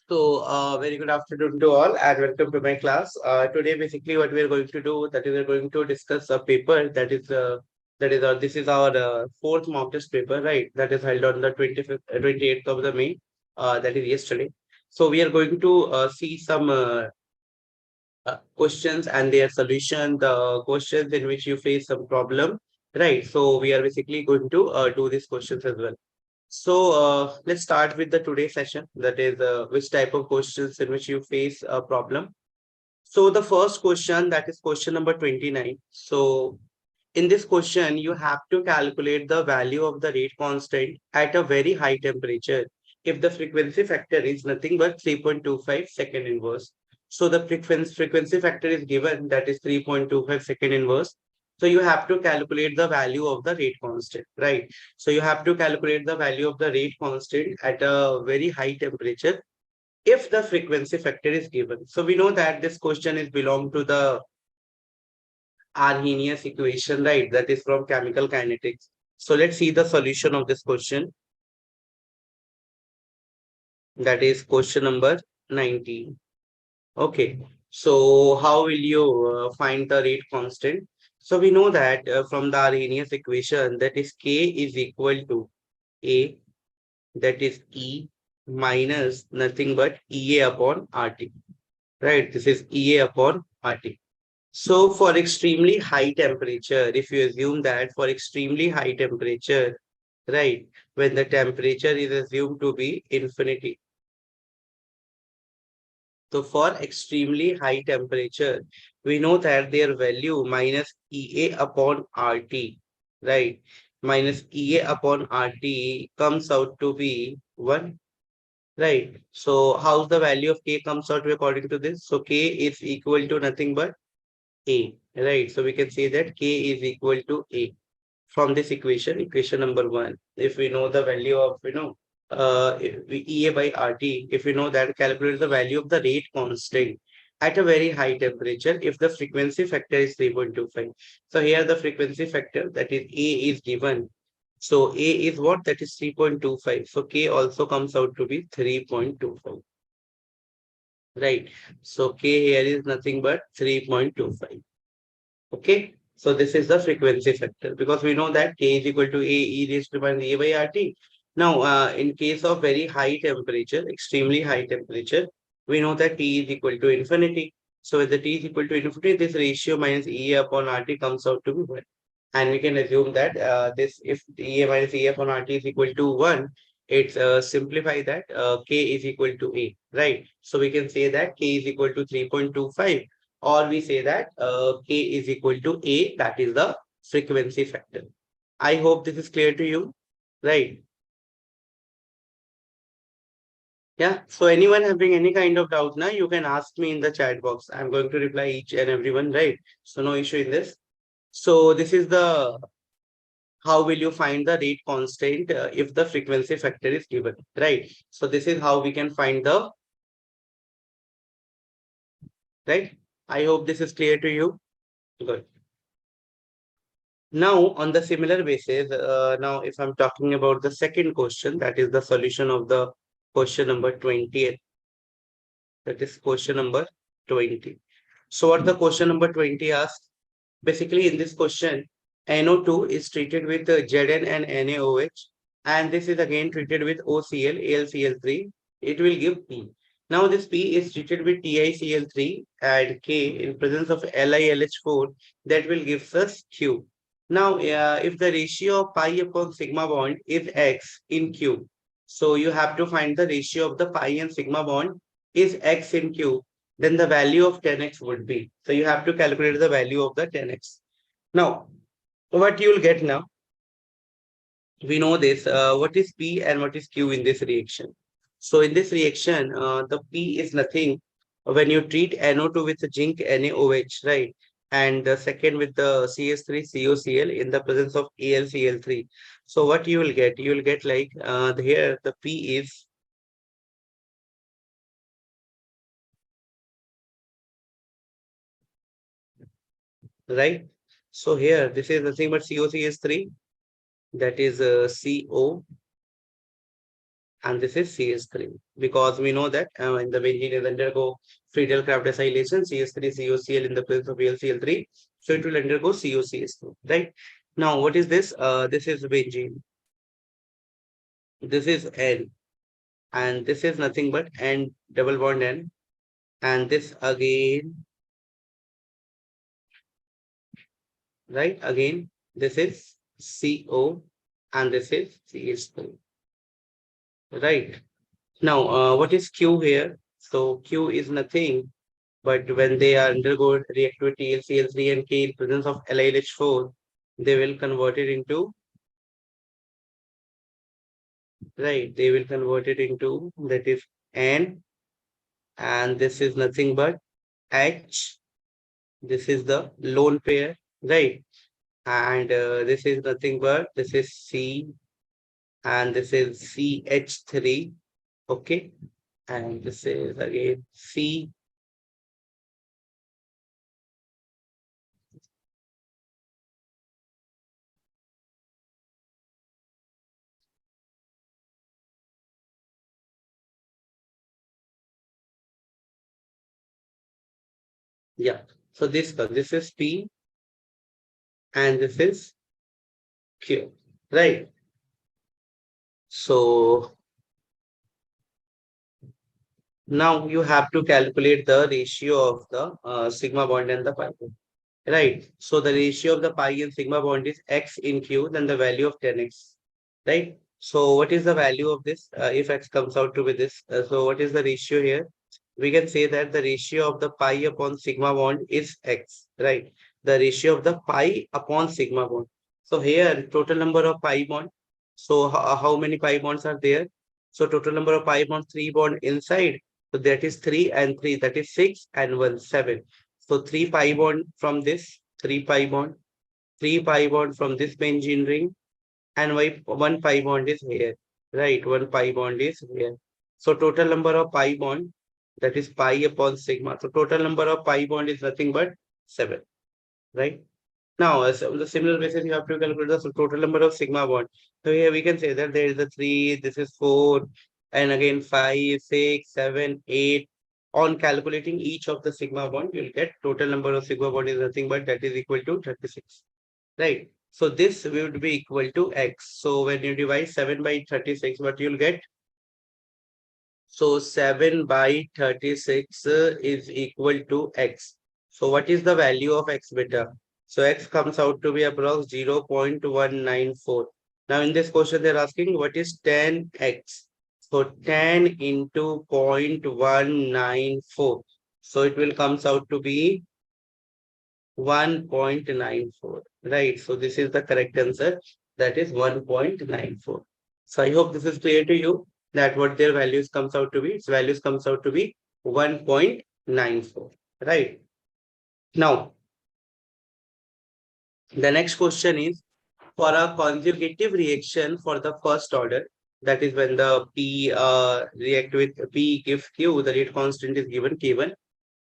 Very good afternoon to all and welcome to my class. Today, basically, what we are going to do that is we're going to discuss a paper this is our fourth mock test paper, right? That is held on the 25th, 28th of the May. That is yesterday. So we are going to see some questions and their solution. The questions in which you face some problem, right? So we are basically going to do these questions as well. Let's start with the today session. That is, which type of questions in which you face a problem. So the first question, that is question number 29. So in this question, you have to calculate the value of the rate constant at a very high temperature if the frequency factor is nothing but 3.25 second inverse. So the frequency factor is given, that is 3.25 second inverse. So you have to calculate the value of the rate constant, right? So you have to calculate the value of the rate constant at a very high temperature if the frequency factor is given. So we know that this question is belong to the Arrhenius equation, right? That is from chemical kinetics. So let's see the solution of this question. That is question number 19. Okay. So how will you find the rate constant? So we know that from the Arrhenius equation, that is K is equal to A, that is E minus nothing but EA upon RT, right? This is EA upon RT. So for extremely high temperature, if you assume that for extremely high temperature, right, when the temperature is assumed to be infinity. So for extremely high temperature, we know that their value minus EA upon RT, right, minus EA upon RT comes out to be 1, right? So how's the value of K comes out to according to this? So K is equal to nothing but A, right? So we can say that K is equal to A from this equation, equation number 1. If we know the value of, EA by RT, if we know that, calculate the value of the rate constant at a very high temperature if the frequency factor is 3.25. So here the frequency factor, that is A, is given. So A is what? That is 3.25. So K also comes out to be 3.25. Right. So K here is nothing but 3.25. Okay. So this is the frequency factor because we know that K is equal to A e raised to minus A by RT. Now, in case of very high temperature, extremely high temperature, we know that T is equal to infinity. So when the T is equal to infinity, this ratio minus E upon RT comes out to be 1. And we can assume that this, if E minus E upon RT is equal to 1, it's simplify that K is equal to A, right? So we can say that K is equal to 3.25, or we say that K is equal to A, that is the frequency factor. I hope this is clear to you, right? Yeah. So anyone having any kind of doubt now, you can ask me in the chat box. I'm going to reply each and everyone, right? So no issue in this. So this is the how will you find the rate constant if the frequency factor is given, right? So this is how we can find the, right? I hope this is clear to you. Good. Now, on the similar basis, now if I'm talking about the second question, that is the solution of the question number 20th. That is question number 20. So what the question number 20 asks? Basically, in this question, NO2 is treated with Zn and NaOH, and this is again treated with OCl, AlCl3. It will give P. Now, this P is treated with TiCl3 and K in presence of LiLH4, that will give us Q. Now, if the ratio of pi upon sigma bond is X in Q, so you have to find the ratio of the pi and sigma bond is X in Q, then the value of 10x would be. So you have to calculate the value of the 10x. Now, what you will get now, we know this, what is P and what is Q in this reaction. So in this reaction, the P is nothing when you treat NO2 with zinc NaOH, right? And the second with the CS3 COCl in the presence of AlCl3. So what you will get? You will get like here the P is, right? So here this is nothing but COCS3, that is CO, and this is CS3, because we know that when the benzene is undergo Friedel-Crafts acylation, CS3 COCl in the presence of AlCl3, so it will undergo COCS2, right? Now, what is this? This is benzene. This is N, and this is nothing but N double bond N, and this again, right? Again, this is CO, and this is CH3, right? Now, what is Q here? So Q is nothing but when they are undergo reactivity LCl3 and K in presence of LiLH4, they will convert it into, right? They will convert it into, that is N, and this is nothing but H. This is the lone pair, right? And this is nothing but, this is C, and this is CH3, okay? And this is again C. Yeah. So this is P, and this is Q, right? So now you have to calculate the ratio of the sigma bond and the pi bond, right? So the ratio of the pi and sigma bond is x in Q, then the value of 10x, right? So what is the value of this if x comes out to be this? So what is the ratio here? We can say that the ratio of the pi upon sigma bond is x, right? The ratio of the pi upon sigma bond. So here total number of pi bond. So how many pi bonds are there? So total number of pi bonds, 3 bond inside. So that is 3 and 3, that is 6 and 1, 7. So 3 pi bond from this, 3 pi bond, 3 pi bond from this benzene ring, and one pi bond is here, right? One pi bond is here. So total number of pi bond, that is pi upon sigma. So total number of pi bond is nothing but 7, right? Now, as on the similar basis, you have to calculate the total number of sigma bond. So here we can say that there is a 3, this is 4, and again 5, 6, 7, 8. On calculating each of the sigma bond, you'll get total number of sigma bond is nothing but that is equal to 36, right? So this would be equal to x. So when you divide 7 by 36, what you'll get? So 7 by 36 is equal to x. So what is the value of x beta? So x comes out to be approx 0.194. Now in this question they're asking what is 10x? So 10 into 0.194. So it will comes out to be 1.94, right? So this is the correct answer. That is 1.94. So I hope this is clear to you that what their values comes out to be. Its values comes out to be 1.94, right? Now, the next question is for a conjugative reaction for the first order. That is when the P react with P gives Q, the rate constant is given K1.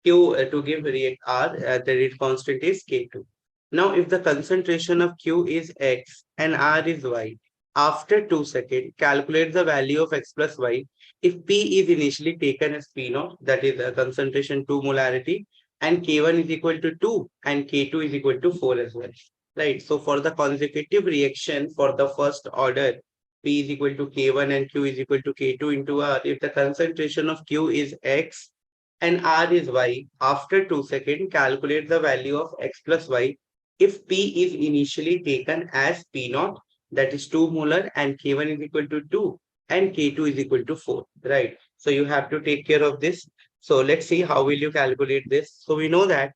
Q to give react R, the rate constant is K2. Now, if the concentration of Q is X and R is Y, after 2 seconds, calculate the value of X plus Y. If P is initially taken as P naught, that is a concentration 2 molarity, and K1 is equal to 2 and K2 is equal to 4 as well. Right. So for the consecutive reaction for the first order, P is equal to K1 and Q is equal to K2 into R. If the concentration of Q is X and R is Y, after 2 seconds, calculate the value of X plus Y. If P is initially taken as P naught, that is 2 molar, and K1 is equal to 2 and K2 is equal to 4, right? So you have to take care of this. So let's see how will you calculate this. So we know that,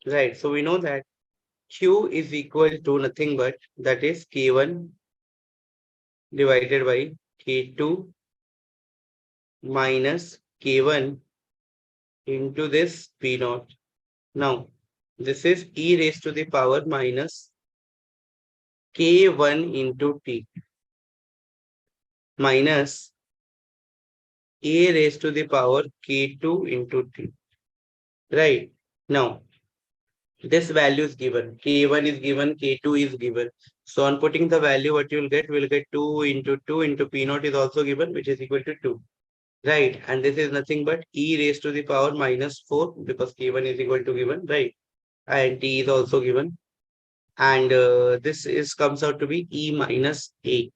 right? So we know that Q is equal to nothing but that is K1 divided by K2 minus K1 into this P naught. Now, this is e raised to the power minus K1 into T minus a raised to the power K2 into T. Right. Now, This value is given. K1 is given, K2 is given. So on putting the value, what you will get 2 into 2 into P naught is also given, which is equal to 2. Right. And this is nothing but e raised to the power minus 4 because K1 is equal to given, right? And T is also given. And this is comes out to be e minus 8,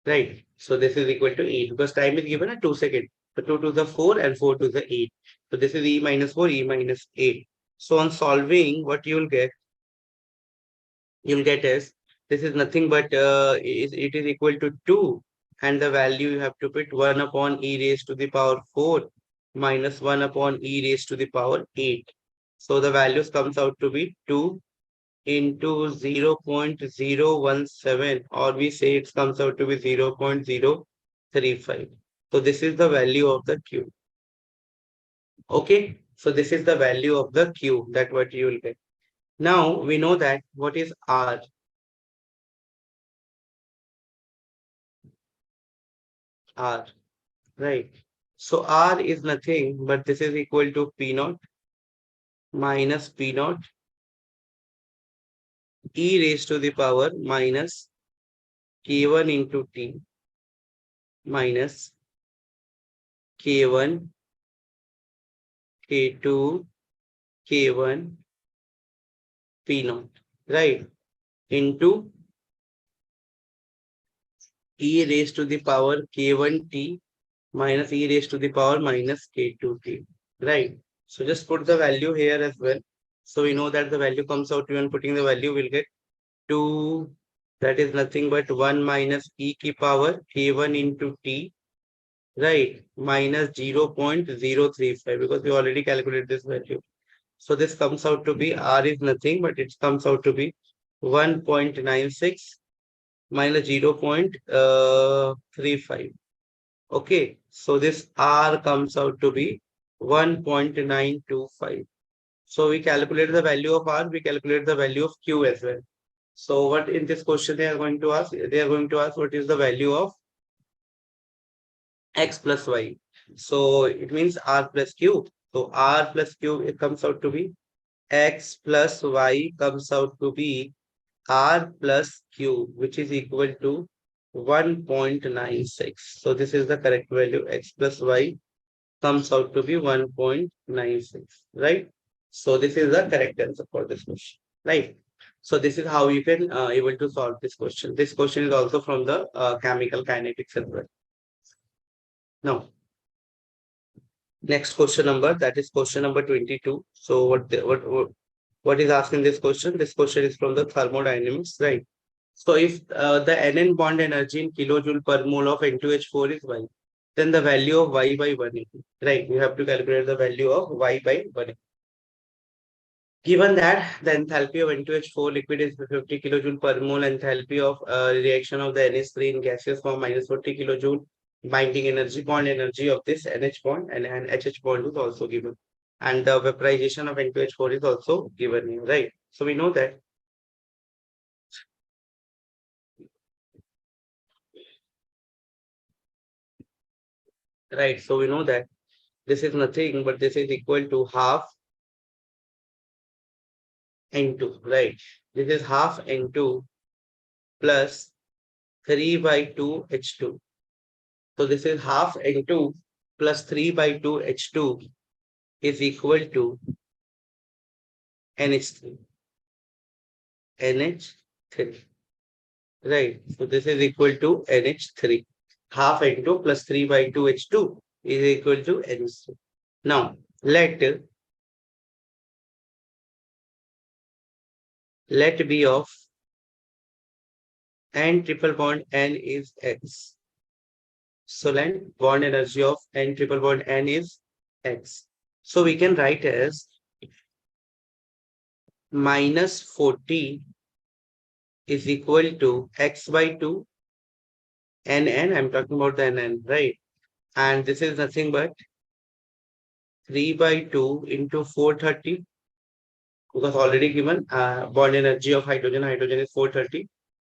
right? So this is equal to 8 because time is given at 2 seconds. So 2 to the 4 and 4 to the 8. So this is e minus 4, e minus 8. So on solving, what you'll get is this is nothing but it is equal to 2, and the value you have to put 1 upon e raised to the power 4 minus 1 upon e raised to the power 8. So the values comes out to be 2 into 0.017, or we say it comes out to be 0.035. So this is the value of the Q. Okay, so this is the value of the Q, that what you will get. Now we know that what is R. R, right? So R is nothing but this is equal to P naught minus P naught e raised to the power minus K1 into T minus K1, K2, K1, P naught, right? Into e raised to the power K1T minus e raised to the power minus K2T, right? So just put the value here as well. So we know that the value comes out when putting the value, we'll get 2, that is nothing but 1 minus e ki power K1 into T, right? Minus 0.035 because we already calculated this value. So this comes out to be R is nothing but it comes out to be 1.96 minus 0.35. Okay, so this R comes out to be 1.925. So we calculate the value of R, we calculate the value of Q as well. So what in this question they are going to ask? They are going to ask what is the value of X plus Y. So it means R plus Q. So R plus Q, it comes out to be X plus Y comes out to be R plus Q, which is equal to 1.96. So this is the correct value. X plus Y comes out to be 1.96, right? So this is the correct answer for this question, right? So this is how you can able to solve this question. This question is also from the chemical kinetics as well. Now, next question number, that is question number 22. So what is asking this question? This question is from the thermodynamics, right? So if the Nn bond energy in kilojoule per mole of N2H4 is Y, then the value of Y by 180, right? You have to calculate the value of Y by 180. Given that the enthalpy of N2H4 liquid is 50 kilojoule per mole, enthalpy of reaction of the NH3 in gaseous form minus 40 kilojoule, binding energy, bond energy of this NH bond and HH bond is also given. And the vaporization of N2H4 is also given here, right? So we know that. Right, so we know that this is nothing but this is equal to half N2, right? This is half N2 plus 3 by 2 H2. So this is half N2 plus 3 by 2 H2 is equal to NH3. NH3. Right. So this is equal to NH3. Half N2 plus 3 by 2 H2 is equal to NH3. Now, let B of N triple bond N is X. So let bond energy of N triple bond N is X. So we can write as minus 40 is equal to X by 2 NN. I'm talking about the NN, right? And this is nothing but 3 by 2 into 430 because already given bond energy of hydrogen is 430.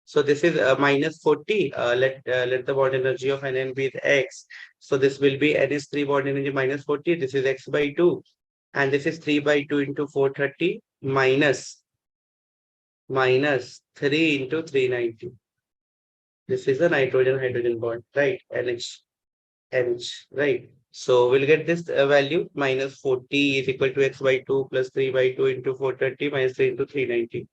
So this is minus 40. Let the bond energy of NN be X. So this will be NH3 bond energy minus 40. This is X by 2. and this is 3 by 2 into 430 minus 3 into 390. This is the nitrogen hydrogen bond, right? NH, right? So we'll get this value minus 40 is equal to x by 2 plus 3 by 2 into 430 minus 3 into 390.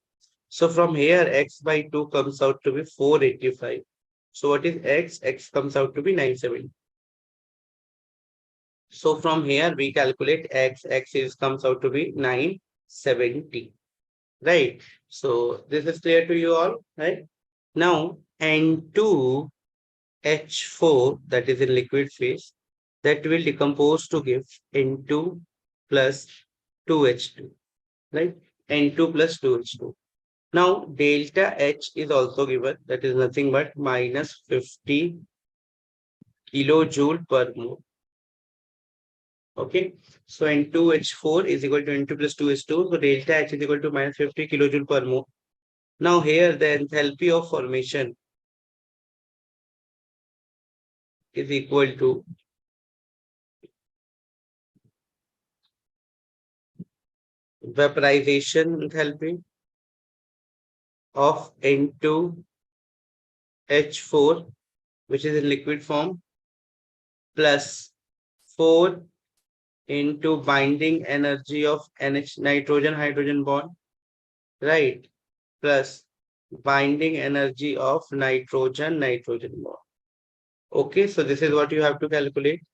So from here, x by 2 comes out to be 485. So what is x? X comes out to be 970. So from here, we calculate x. X is comes out to be 970. Right. So this is clear to you all, right? Now, N2H4, that is in liquid phase, that will decompose to give N2 plus 2H2, right? N2 plus 2H2. Now, delta H is also given, that is nothing but minus 50 kilojoule per mole. Okay, so N2H4 is equal to N2 plus 2H2, so delta H is equal to minus 50 kilojoule per mole. Now, here the enthalpy of formation is equal to vaporization enthalpy of N2H4, which is in liquid form, plus 4 into binding energy of NH nitrogen hydrogen bond, right? Plus binding energy of nitrogen bond. Okay, so this is what you have to calculate.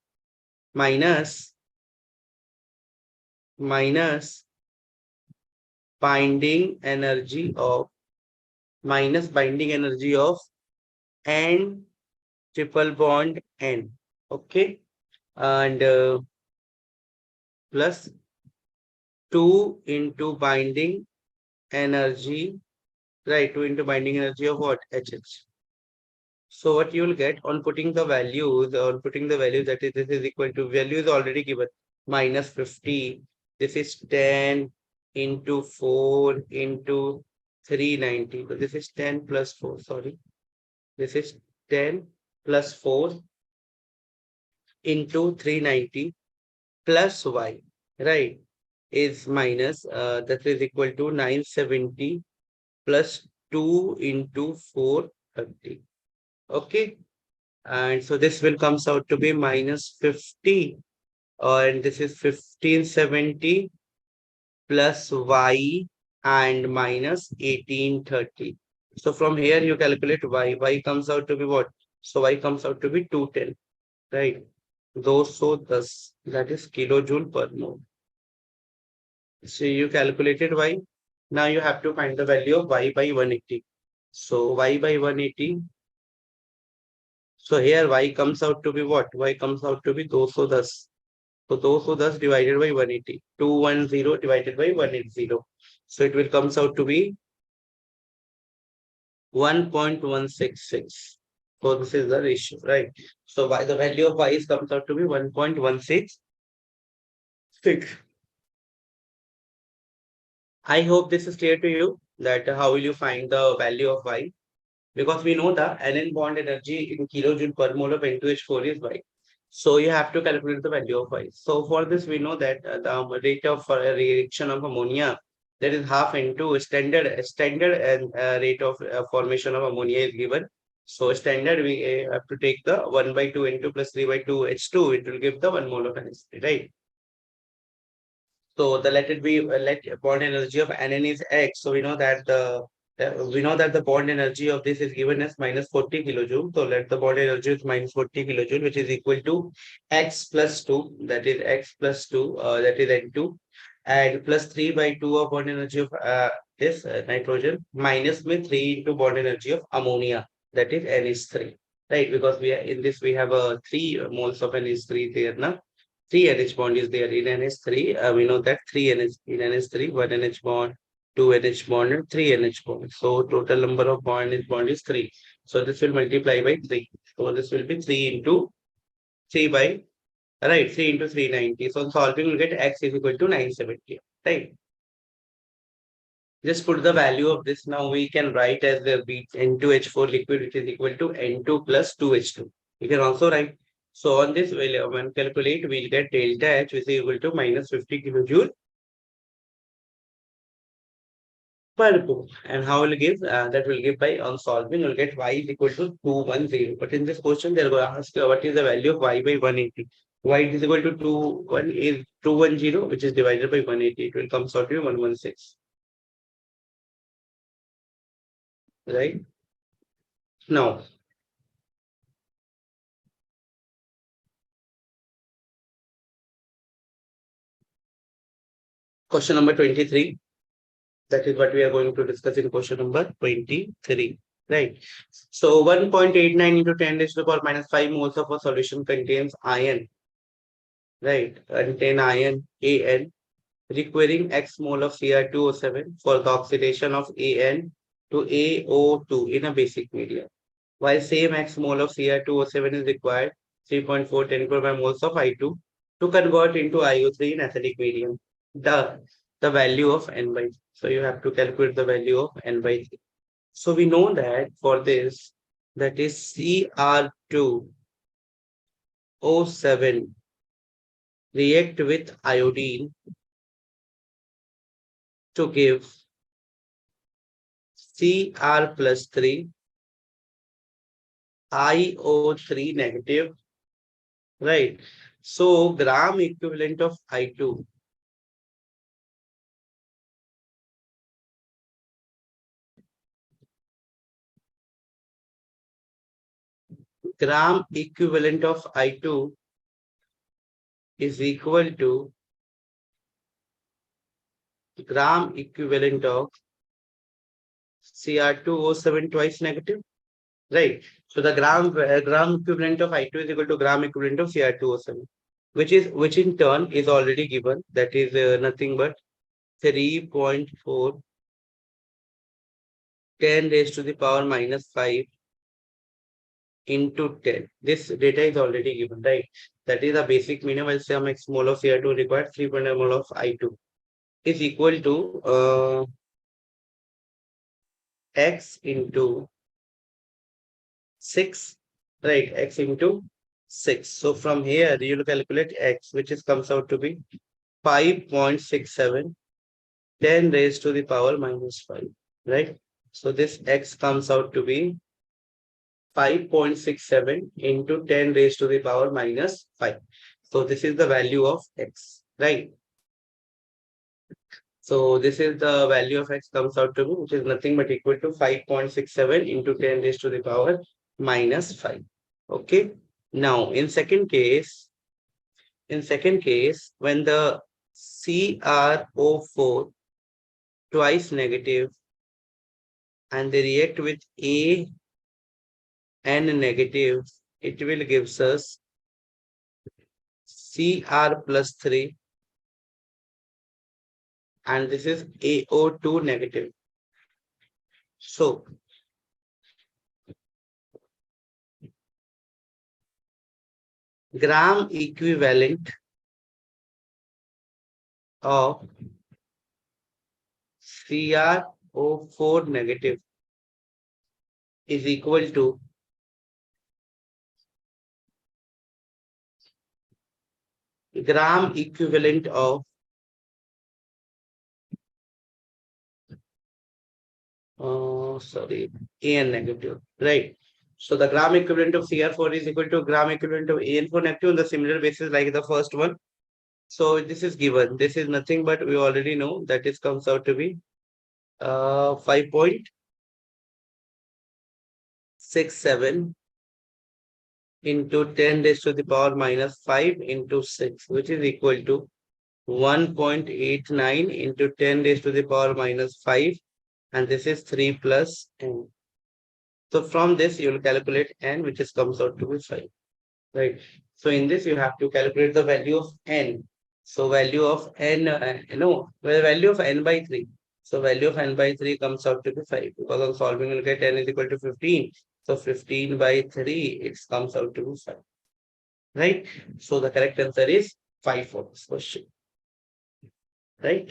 Minus binding energy of N triple bond N. Okay, and plus 2 into binding energy, right? 2 into binding energy of what? HH. So what you will get on putting the values, that is, this is equal to, value is already given, minus 50. This is 10 into 4 into 390. So this is 10 plus 4, sorry. This is 10 plus 4 into 390 plus y, right? Is minus, that is equal to 970 plus 2 into 430. Okay. And so this will comes out to be minus 50, and this is 1570 plus y and minus 1830. So from here you calculate y comes out to be what? So y comes out to be 210, right? Those so thus, that is kilojoule per mole. So you calculated y. Now you have to find the value of y by 180. So y by 180. So here y comes out to be what? Y comes out to be 200 thus. So 200 thus divided by 180. 210 divided by 180. So it will comes out to be 1.166. So this is the ratio, right? So by the value of y is comes out to be 1.166. I hope this is clear to you that how will you find the value of y? Because we know the NN bond energy in kilojoule per mole of N2H4 is y. So you have to calculate the value of y. So for this, we know that the rate of reaction of ammonia, that is half into standard and rate of formation of ammonia is given. So standard we have to take the 1 by 2 N2 plus 3 by 2 H2. It will give the 1 mole of NH3, right? So the let it be let bond energy of NN is X. So we know that the bond energy of this is given as minus 40 kilojoule. So let the bond energy is minus 40 kilojoule, which is equal to X plus 2, that is X plus 2, that is N2, and plus 3 by 2 of bond energy of this nitrogen, minus with 3 into bond energy of ammonia, that is NH3, right? Because we are in this, we have 3 moles of NH3 there now. 3 NH bond is there in NH3. We know that 3 NH in NH3, 1 NH bond, 2 NH bond, and 3 NH bond. So total number of bond is 3. So this will multiply by 3. So this will be 3 into 3 by, right, 3 into 390. So solving will get x is equal to 970. Right. Just put the value of this. Now we can write as the N2H4 liquid, which is equal to N2 plus 2H2. You can also write So on this, when calculate, we'll get delta H, which is equal to minus 50 kilojoule per mole. And how will give? That will give by on solving, we'll get y is equal to 210. But in this question, they're going to ask what is the value of y by 180. Y is equal to 1 is 210, which is divided by 180. It will come out to be 116. Right? Now, question number 23. That is what we are going to discuss in question number 23. Right. So 1.89 into 10 raised to the power minus 5 moles of a solution contains iron. Right. Contain iron AN requiring X mole of Cr2O7 for the oxidation of AN to AO2 in a basic medium. While same X mole of Cr2O7 is required 3.4 10 by moles of I2 to convert into IO3 in acidic medium. The value of N by 3. So you have to calculate the value of N by 3. So we know that for this, that is Cr2O7 react with iodine to give Cr plus 3 IO3 negative, right? So gram equivalent of I2 gram equivalent of I2 is equal to gram equivalent of Cr2O7 twice negative, right? So the gram equivalent of I2 is equal to gram equivalent of Cr2O7, which in turn is already given. That is nothing but 3.4 10 raised to the power minus 5 into 10. This data is already given, right? That is a basic minimum. I'll say X mole of Cr2 required 3.9 mole of I2 is equal to X into 6, right? X into 6. So from here, you'll calculate X, which is comes out to be 5.67, 10 raised to the power minus 5, right? So this X comes out to be 5.67 into 10 raised to the power minus 5. So this is the value of X, right? So this is the value of X comes out to be, which is nothing but equal to 5.67 into 10 raised to the power minus 5. Okay. Now in second case, when the CrO4 twice negative and they react with AN negative, it will gives us Cr plus 3 and this is AO2 negative. So gram equivalent of CrO4 negative is equal to gram equivalent of AN negative, right? So the gram equivalent of Cr4 is equal to gram equivalent of AN4 negative on the similar basis like the first one. So this is given. This is nothing but we already know that is comes out to be 5.67 into 10 raised to the power minus 5 into 6, which is equal to 1.89 into 10 raised to the power minus 5, and this is 3 plus n. So from this, you will calculate n, which is comes out to be 5, right? So in this, you have to calculate the value of n. So value of n, the value of n by 3. So value of n by 3 comes out to be 5 because on solving, you'll get n is equal to 15. So 15 by 3, it comes out to be 5, right? So the correct answer is 5 for this question, right?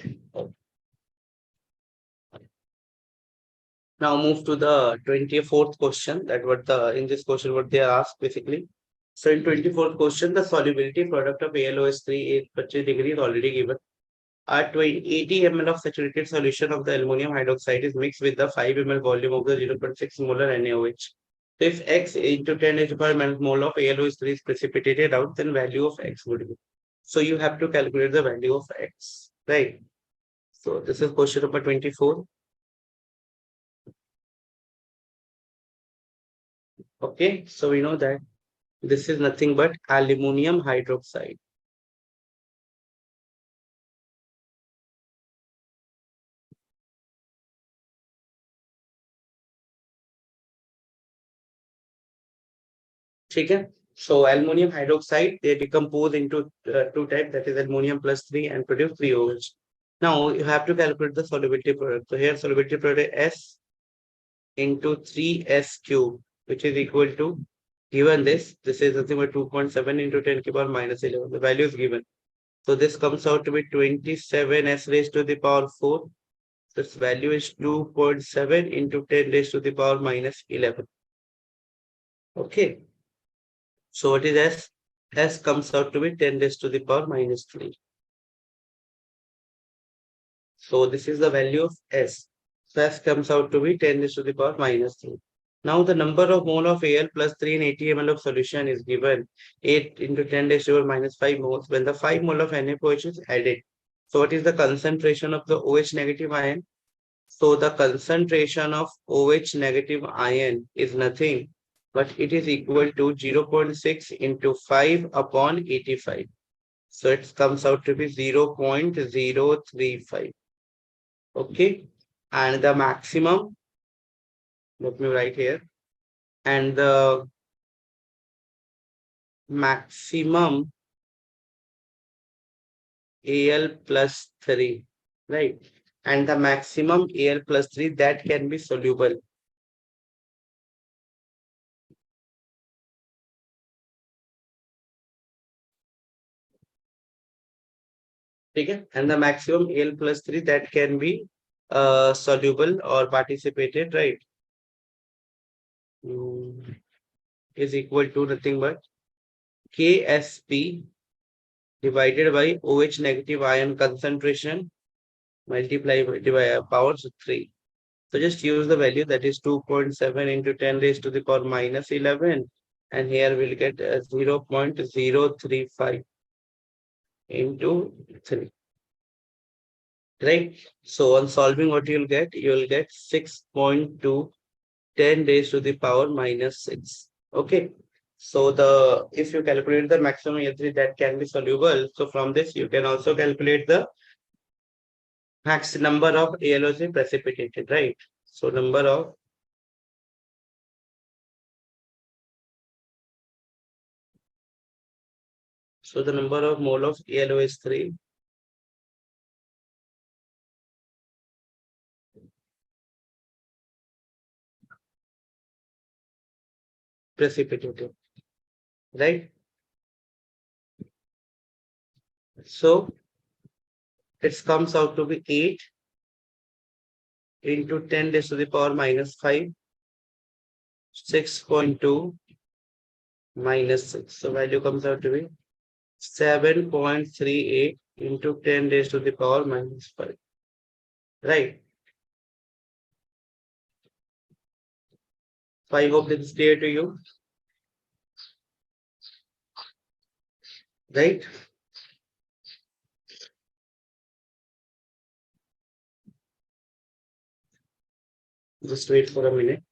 Now move to the 24th question. That what the in this question what they are asked basically. So in 24th question, the solubility product of AlOH3 is 25 degree is already given. A 80 ml of saturated solution of the aluminum hydroxide is mixed with the 5 ml volume of the 0.6 molar NaOH. So if X into 10 raised to the power mole of AlOH3 is precipitated out, then value of X would be. So you have to calculate the value of X, right? So this is question number 24. Okay, so we know that this is nothing but aluminum hydroxide. Okay. So aluminum hydroxide, they decompose into two types, that is aluminum plus 3 and produce 3OH. Now you have to calculate the solubility product. So here solubility product S into 3S cube, which is equal to, given this is nothing but 2.7 into 10 to the power minus 11. The value is given. So this comes out to be 27S raised to the power 4. This value is 2.7 into 10 raised to the power minus 11. Okay. So what is S? S comes out to be 10 raised to the power minus 3. So this is the value of S. So S comes out to be 10 raised to the power minus 3. Now the number of mole of Al plus 3 in 80 ml of solution is given 8 into 10 raised to the power minus 5 moles when the 5 mole of NaOH is added. So what is the concentration of the OH negative ion? So the concentration of OH negative ion is nothing but it is equal to 0.6 into 5 upon 85. So it comes out to be 0.035. Okay. And the maximum, let me write here, and the maximum Al plus 3, right? And the maximum Al plus 3 that can be soluble. Okay. And the maximum Al plus 3 that can be soluble or participated, right? Is equal to nothing but Ksp divided by OH negative ion concentration multiply by powers 3. So just use the value that is 2.7 into 10 raised to the power minus 11. And here we'll get 0.035 into 3. Right? So on solving what you'll get 6.2 10 raised to the power minus 6. Okay. So the if you calculate the maximum A3 that can be soluble, so from this you can also calculate the max number of ALOC precipitated, right? So the number of mole of ALO is 3 precipitated, right? So it comes out to be 8 into 10 raised to the power minus 5, 6.2 minus 6. So value comes out to be 7.38 into 10 raised to the power minus 5. Right. So I hope this is clear to you. Right. Just wait for a minute.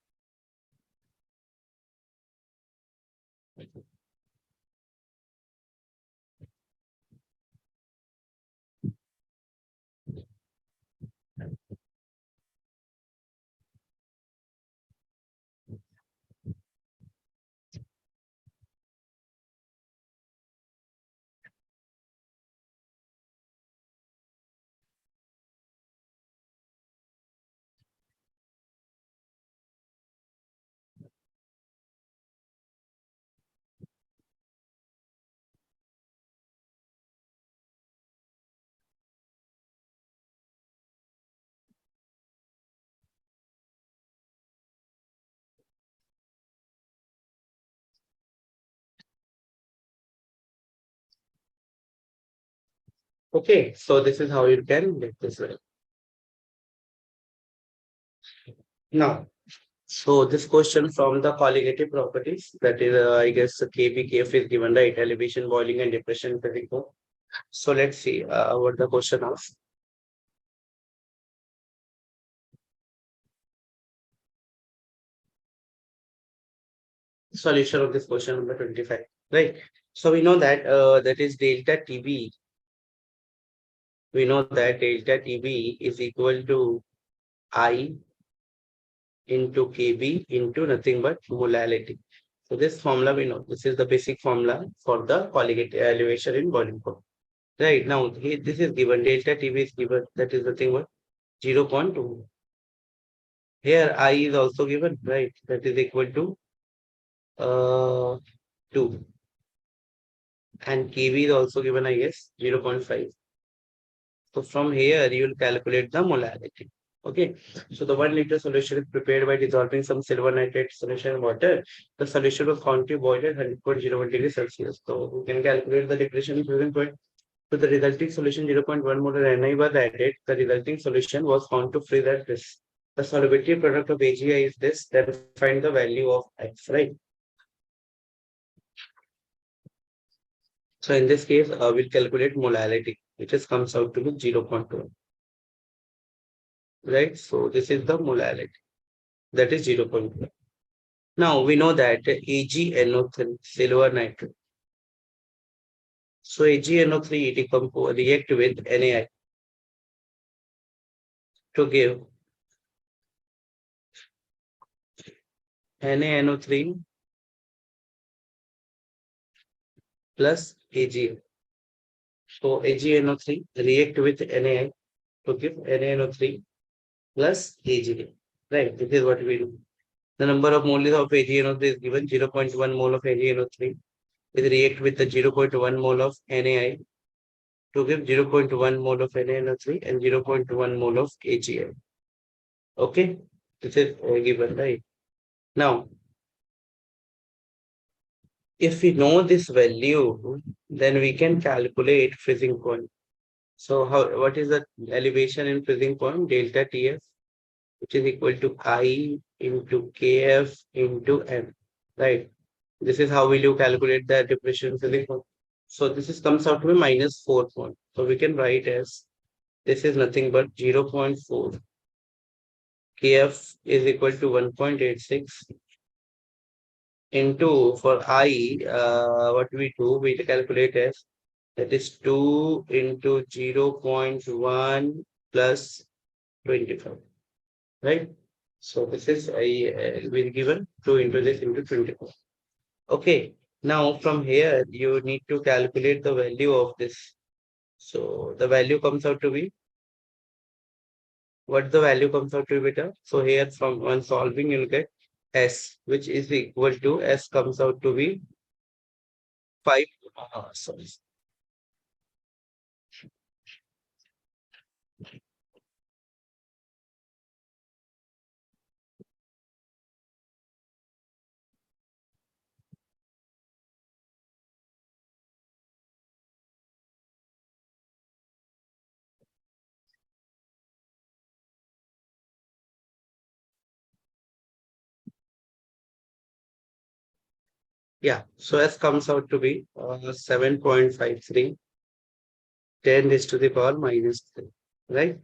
Okay, so this is how you can get this right. Now, so this question from the colligative properties, that is, I guess KB, KF is given, right? Elevation, boiling, and depression physical. So let's see what the question asks. Solution of this question number 25, right? So we know that that is delta TB. We know that delta TB is equal to I into KB into nothing but molality. So this formula we know. This is the basic formula for the colligative elevation in boiling point. Right now, here this is given, delta TB is given, that is nothing but 0.2. Here I is also given, right? That is equal to 2. And KB is also given, I guess, 0.5. So from here, you will calculate the molality. Okay. So the 1 liter solution is prepared by dissolving some silver nitrate solution in water. The solution was found to boil at 100.01 degrees Celsius. So we can calculate the depression freezing point. So the resulting solution 0.1 molar Ni was added. The resulting solution was found to freeze at this. The solubility product of AgI is this. Then find the value of X, right? So in this case, we'll calculate molality, which is comes out to be 0.1. Right? So this is the molality, that is 0.1. Now we know that AgNO3, silver nitrate. So AgNO3 decompose react with NaI to give NaNO3 plus Ag. So AgNO3 react with NaI to give NaNO3 plus Ag. Right? This is what we do. The number of moles of AgNO3 is given, 0.1 mole of AgNO3 is react with the 0.1 mole of NaI to give 0.1 mole of NaNO3 and 0.1 mole of AgI. Okay, this is given, right? Now, if we know this value, then we can calculate freezing point. So what is the elevation in freezing point? Delta TF, which is equal to I into KF into M, right? This is how will you calculate the depression freezing point. So this is comes out to be minus 4 point. So we can write as this is nothing but 0.4. KF is equal to 1.86 into for I, what we do, we calculate as that is 2 into 0.1 plus 25, right? So this is I will given 2 into this into 24. Okay, now from here you need to calculate the value of this. So the value comes out to be, what the value comes out to be beta. So here from when solving you'll get S, which is equal to S comes out to be 5. Sorry. Yeah, so S comes out to be 7.53, 10 is to the power minus 3, right?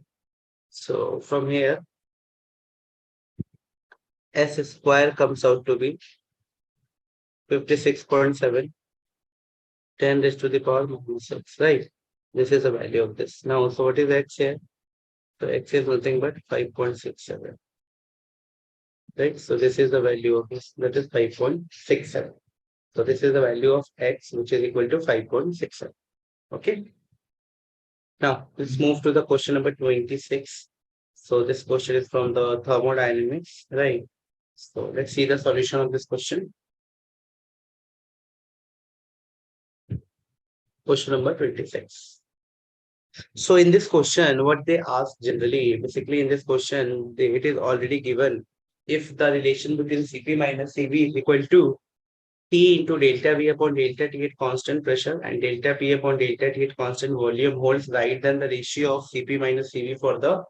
So from here, S square comes out to be 56.7, 10 is to the power minus 6, right? This is the value of this. Now, so what is X here? So X is nothing but 5.67, right? So this is the value of this, that is 5.67. So this is the value of X, which is equal to 5.67. Okay. Now let's move to the question number 26. So this question is from the thermodynamics, right? So let's see the solution of this question. Question number 26. So in this question, what they ask generally, basically in this question, it is already given if the relation between Cp minus Cv is equal to T into delta V upon delta T at constant pressure and delta P upon delta T at constant volume holds right than the ratio of Cp minus Cv for the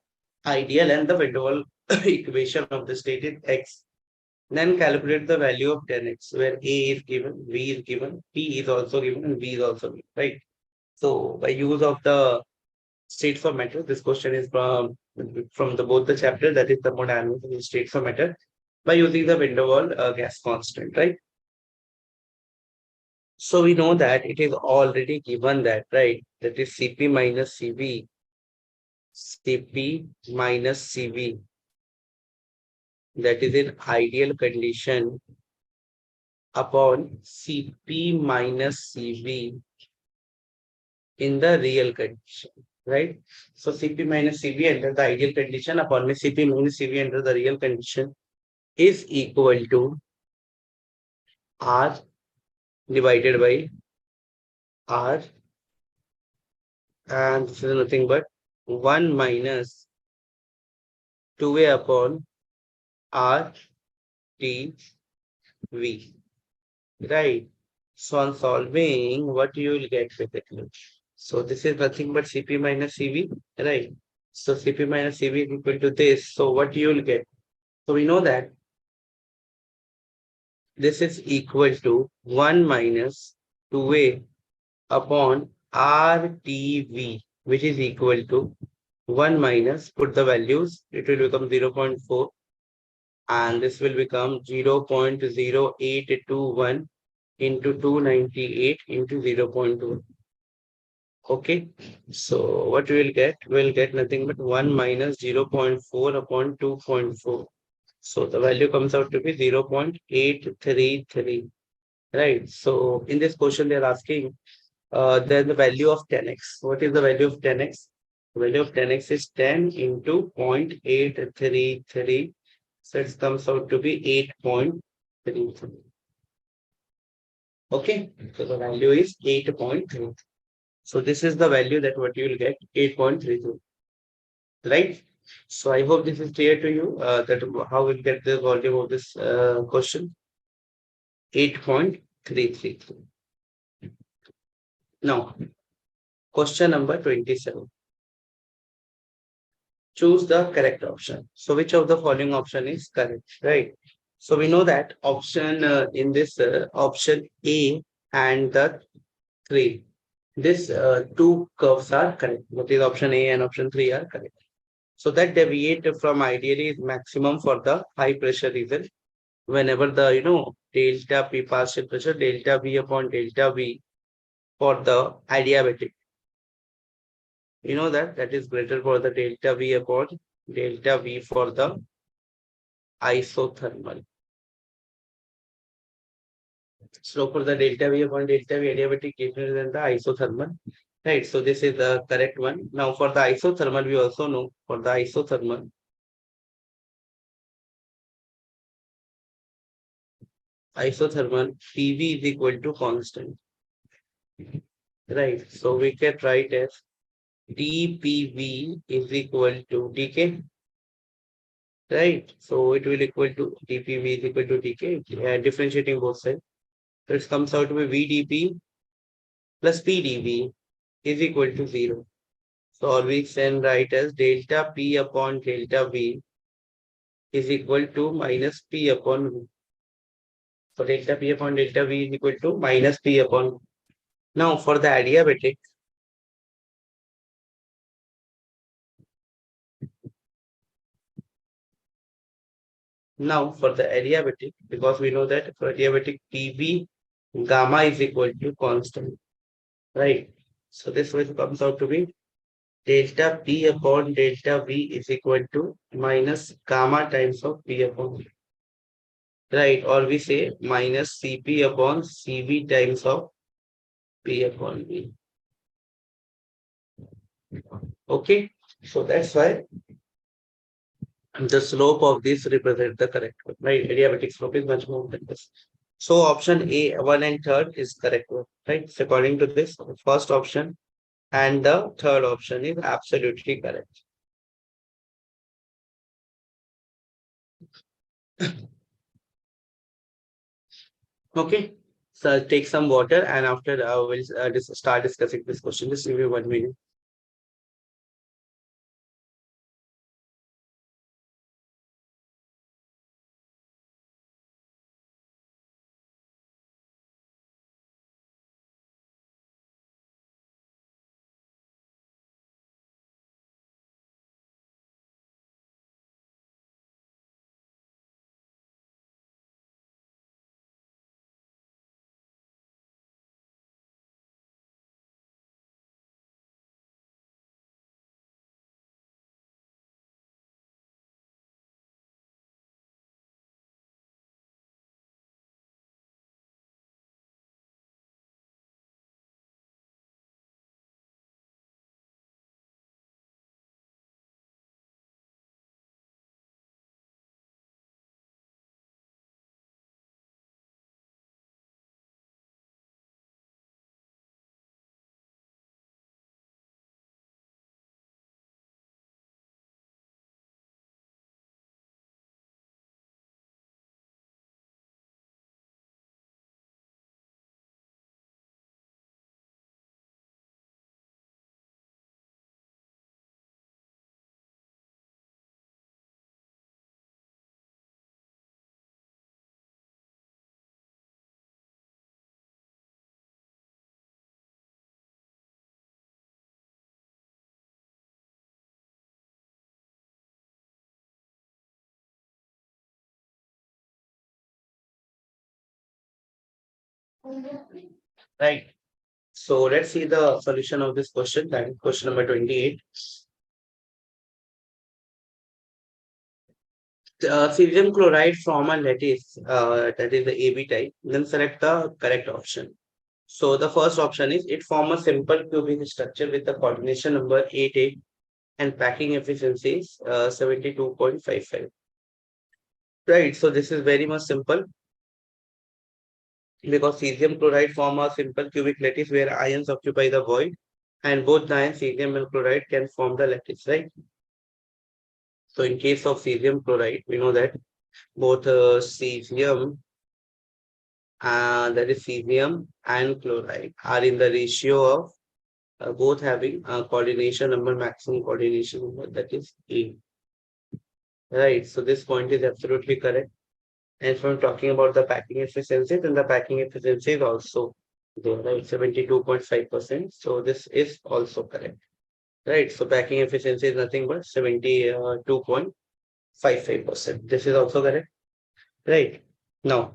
ideal and the van der Waals equation of the state is X. Then calculate the value of 10x, where A is given, V is given, P is also given, and V is also given, right? So by use of the states of matter, this question is from the both the chapter, that is thermodynamics and states of matter, by using the van der Waals gas constant, right? So we know that it is already given that, right? That is Cp minus Cv, Cp minus Cv, that is in ideal condition upon Cp minus Cv in the real condition, right? So Cp minus Cv under the ideal condition upon which Cp minus Cv under the real condition is equal to R divided by R, and this is nothing but 1 minus 2a upon R T V, right? So on solving, what you will get with it? So this is nothing but Cp minus Cv, right? So Cp minus Cv is equal to this. So what you will get? So we know that this is equal to 1 minus 2a upon RTV, which is equal to 1 minus, put the values, it will become 0.4, and this will become 0.0821 into 298 into 0.2. Okay, so what we will get? We'll get nothing but 1 minus 0.4 upon 2.4. So the value comes out to be 0.833. Right. So in this question, they're asking then the value of 10x. What is the value of 10x? The value of 10x is 10 into 0.833. So it comes out to be 8.33. Okay. So the value is 8.33. So this is the value that what you will get, 8.32. Right? So I hope this is clear to you that how we'll get the volume of this question. 8.333. Now, question number 27. Choose the correct option. So which of the following option is correct, right? So we know that option in this option A and the 3. This two curves are correct. What is option A and option 3 are correct. So that deviate from ideally is maximum for the high pressure region. Whenever the delta P partial pressure, delta V upon delta V for the adiabatic. You know that is greater for the delta V upon delta V for the isothermal. So for the delta V upon delta V adiabatic greater than the isothermal. Right. So this is the correct one. Now for the isothermal, we also know for the isothermal. Isothermal PV is equal to constant. Right. So we can write as dPV is equal to dk. Right. So it will equal to dPV is equal to dk. Differentiating both sides. So it comes out to be VdP plus PdV is equal to 0. So or we can write as delta P upon delta V is equal to minus P upon V. So delta P upon delta V is equal to minus P upon V. Now for the adiabatic, because we know that for adiabatic PV gamma is equal to constant, right? So this way comes out to be delta P upon delta V is equal to minus gamma times of P upon V. Right, or we say minus Cp upon Cv times of P upon V. Okay, so that's why the slope of this represents the correct one, right? Adiabatic slope is much more than this. So option A, 1 and 3rd is correct one, right? So according to this, first option and the third option is absolutely correct. Okay, So take some water, and after we'll start discussing this question. Just give me 1 minute. Right. So let's see the solution of this question. That is question number 28. Cesium chloride from a lattice, that is the AB type. Then select the correct option. So the first option is it form a simple cubic structure with the coordination number 88 and packing efficiency is 72.55. Right. So this is very much simple because cesium chloride form a simple cubic lattice where ions occupy the void, and both the ions cesium and chloride can form the lattice, right? So in case of cesium chloride, we know that both cesium, that is cesium and chloride are in the ratio of both having coordination number, maximum coordination number, that is E. Right. So this point is absolutely correct. And from talking about the packing efficiency, then the packing efficiency is also there, right? 72.5%. So this is also correct. Right. So packing efficiency is nothing but 72.55%. This is also correct. Right. Now,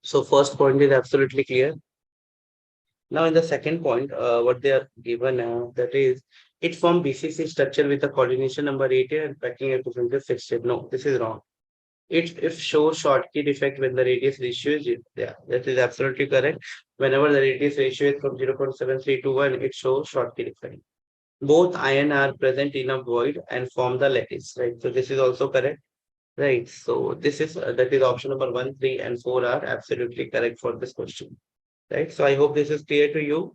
so first point is absolutely clear. Now, in the second point, what they are given, that is, it form BCC structure with a coordination number 18 and packing efficiency 60. No, this is wrong. It if shows Schottky defect when the radius ratio is, yeah, that is absolutely correct. Whenever the radius ratio is from 0.73 to 1, it shows Schottky defect. Both ion are present in a void and form the lattice, right? So this is also correct, right? So this is that is option number 1, 3, and 4 are absolutely correct for this question, right? So I hope this is clear to you.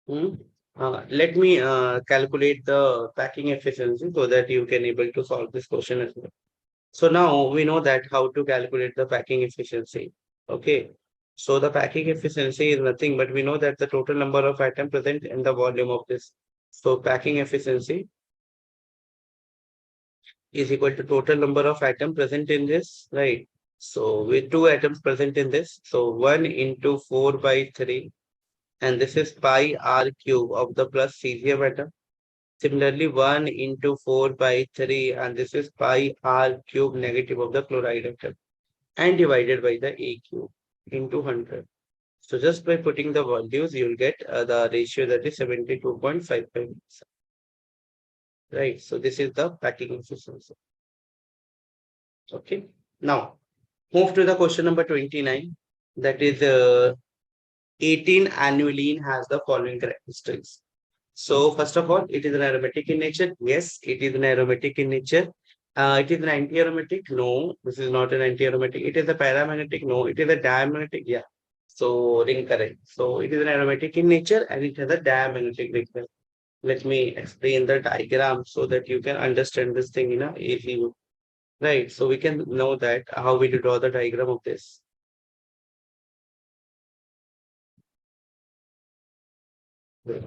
Hmm. Let me calculate the packing efficiency so that you can able to solve this question as well. So now we know that how to calculate the packing efficiency. Okay. So the packing efficiency is nothing, but we know that the total number of atoms present in the volume of this. So packing efficiency is equal to total number of atoms present in this, right? So with two atoms present in this, so 1 into 4 by 3, and this is pi r cube of the plus cesium atom. Similarly, 1 into 4 by 3, and this is pi r cube negative of the chloride atom, and divided by the A cube into 100. So just by putting the values, you'll get the ratio that is 72.55. Right. So this is the packing efficiency. Okay. Now, move to the question number 29. That is 18 annuline has the following characteristics. So first of all, it is an aromatic in nature. Yes, it is an aromatic in nature. It is an anti-aromatic. No, this is not an anti-aromatic. It is a paramagnetic. No, it is a diamagnetic. Yeah. So incorrect. So it is an aromatic in nature and it has a diamagnetic ring. Let me explain the diagram so that you can understand this thing in a easy way. right? So we can know that how we draw the diagram of this. Right.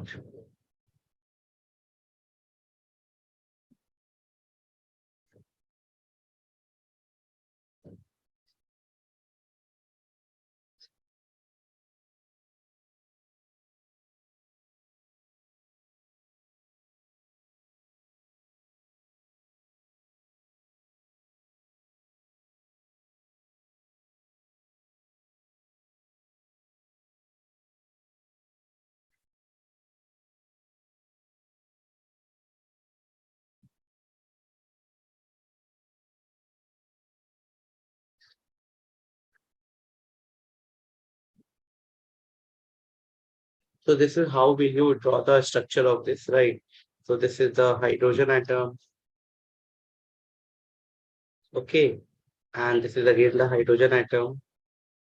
So this is how will you draw the structure of this, right? So this is the hydrogen atom, okay, and this is again the hydrogen atom.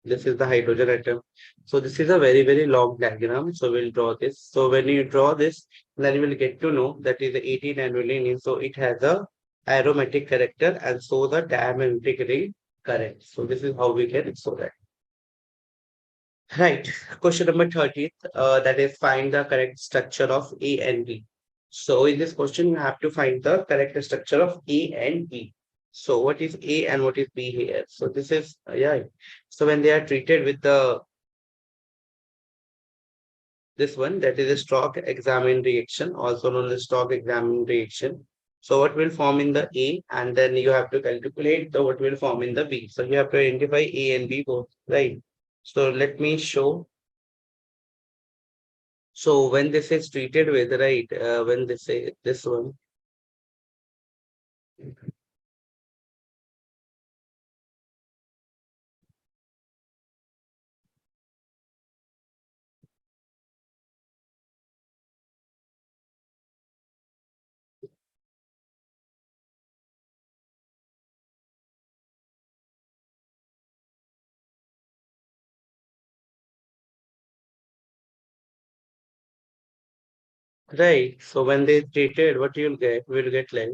This is the hydrogen atom. So this is a very, very long diagram. So we'll draw this. So when you draw this, then you will get to know that is the 18 annually. So it has a aromatic character and so the diametric ring correct. So this is how we can show that. Right. Question number 30, that is find the correct structure of A and B. So in this question, you have to find the correct structure of A and B. So what is A and what is B here? So this is, yeah. So when they are treated with the this one, that is a stock examine reaction, also known as stock examine reaction. So what will form in the A, and then you have to calculate the what will form in the B. So you have to identify A and B both, right? So let me show. So when this is treated with, right, when they say this one, right? So when they treated, what you'll get, we'll get like,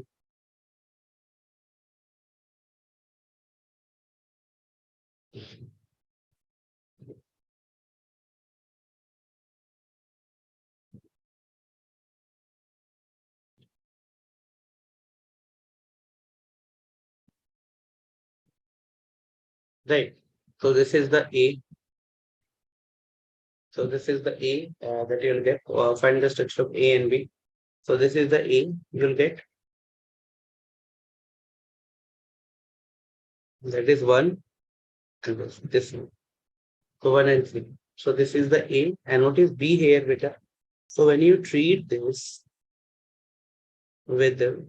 right? So this is the A. So this is the A that you'll get. Find the structure of A and B. So this is the A you'll get. That is one. And this one. So one and three. So this is the A. And what is B here, beta? So when you treat this with the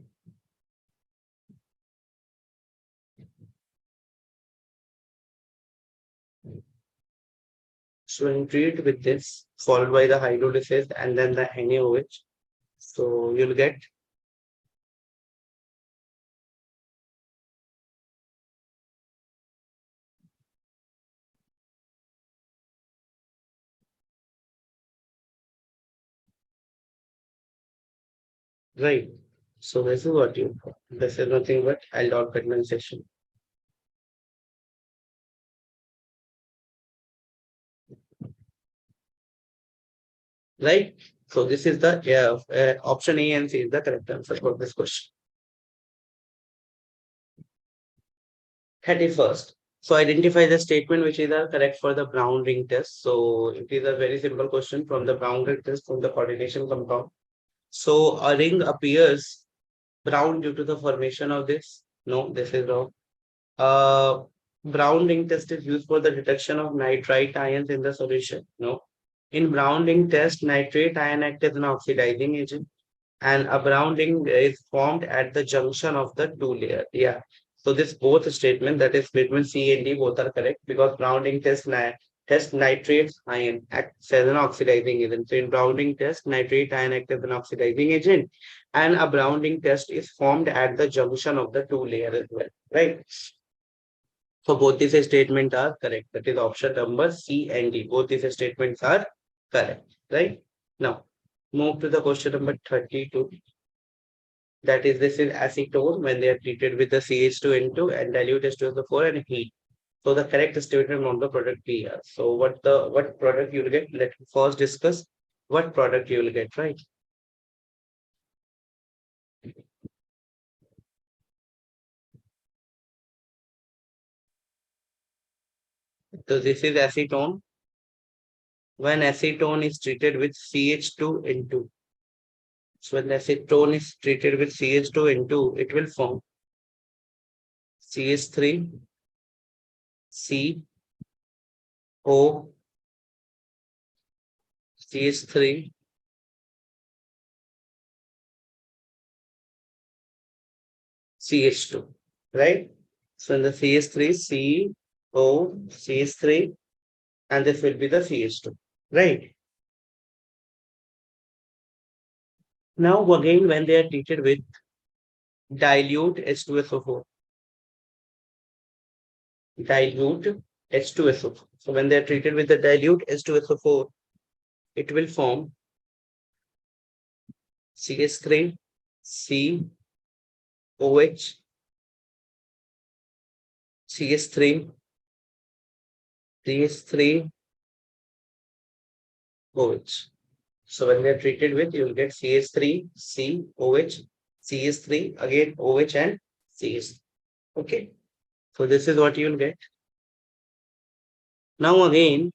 so when you treat with this, followed by the hydrolysis and then the NaOH, so you'll get right. So this is what you this is nothing but aldol condensation. Right? So this is the option A and C is the correct answer for this question. 31st. So identify the statement which is correct for the Brown ring test. So it is a very simple question from the Brown ring test from the coordination compound. So a ring appears brown due to the formation of this. No, this is wrong. Uh, Brown ring test is used for the detection of nitrite ions in the solution. No. In Brown ring test, nitrate ion acts as an oxidizing agent and a brown ring is formed at the junction of the two layer. Yeah. So this both statement that is statement C and D both are correct because brown ring test nitrates ion acts as an oxidizing agent. So in brown ring test, nitrate ion acts as an oxidizing agent and a brown ring test is formed at the junction of the two layer as well. Right. So both these statements are correct. That is option number C and D. Both these statements are correct. Right. Now move to the question number 32. That is, this is acetone when they are treated with the CH2N2 and dilute H2SO4 and heat. So the correct statement on the product be here. So what product you will get? Let's first discuss what product you will get, right? So this is acetone. When acetone is treated with CH2N2. So when acetone is treated with CH2N2, it will form CH3, C, O, CH3, CH2, right? So in the CH3, C, O, CH3, and this will be the CH2, right? Now again, when they are treated with dilute H2SO4, dilute H2SO4. So when they are treated with the dilute H2SO4, it will form CH3, C, OH, CH3, CH3, OH. So when they are treated with, you will get CH3, C, OH, CH3, again OH and CH. Okay. So this is what you will get. Now again,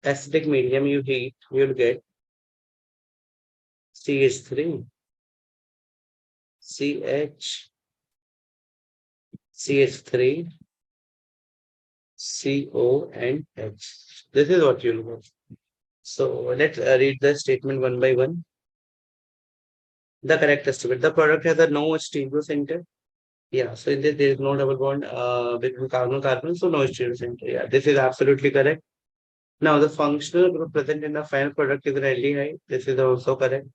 acidic medium you heat, you will get CH3, CH, CH3, CO and H. This is what you'll get. So let's read the statement one by one. The correct estimate. The product has a no stereo center. Yeah, so in this there is no double bond between carbon carbon, so no stereo center. Yeah, this is absolutely correct. Now the functional group present in the final product is an aldehyde. This is also correct.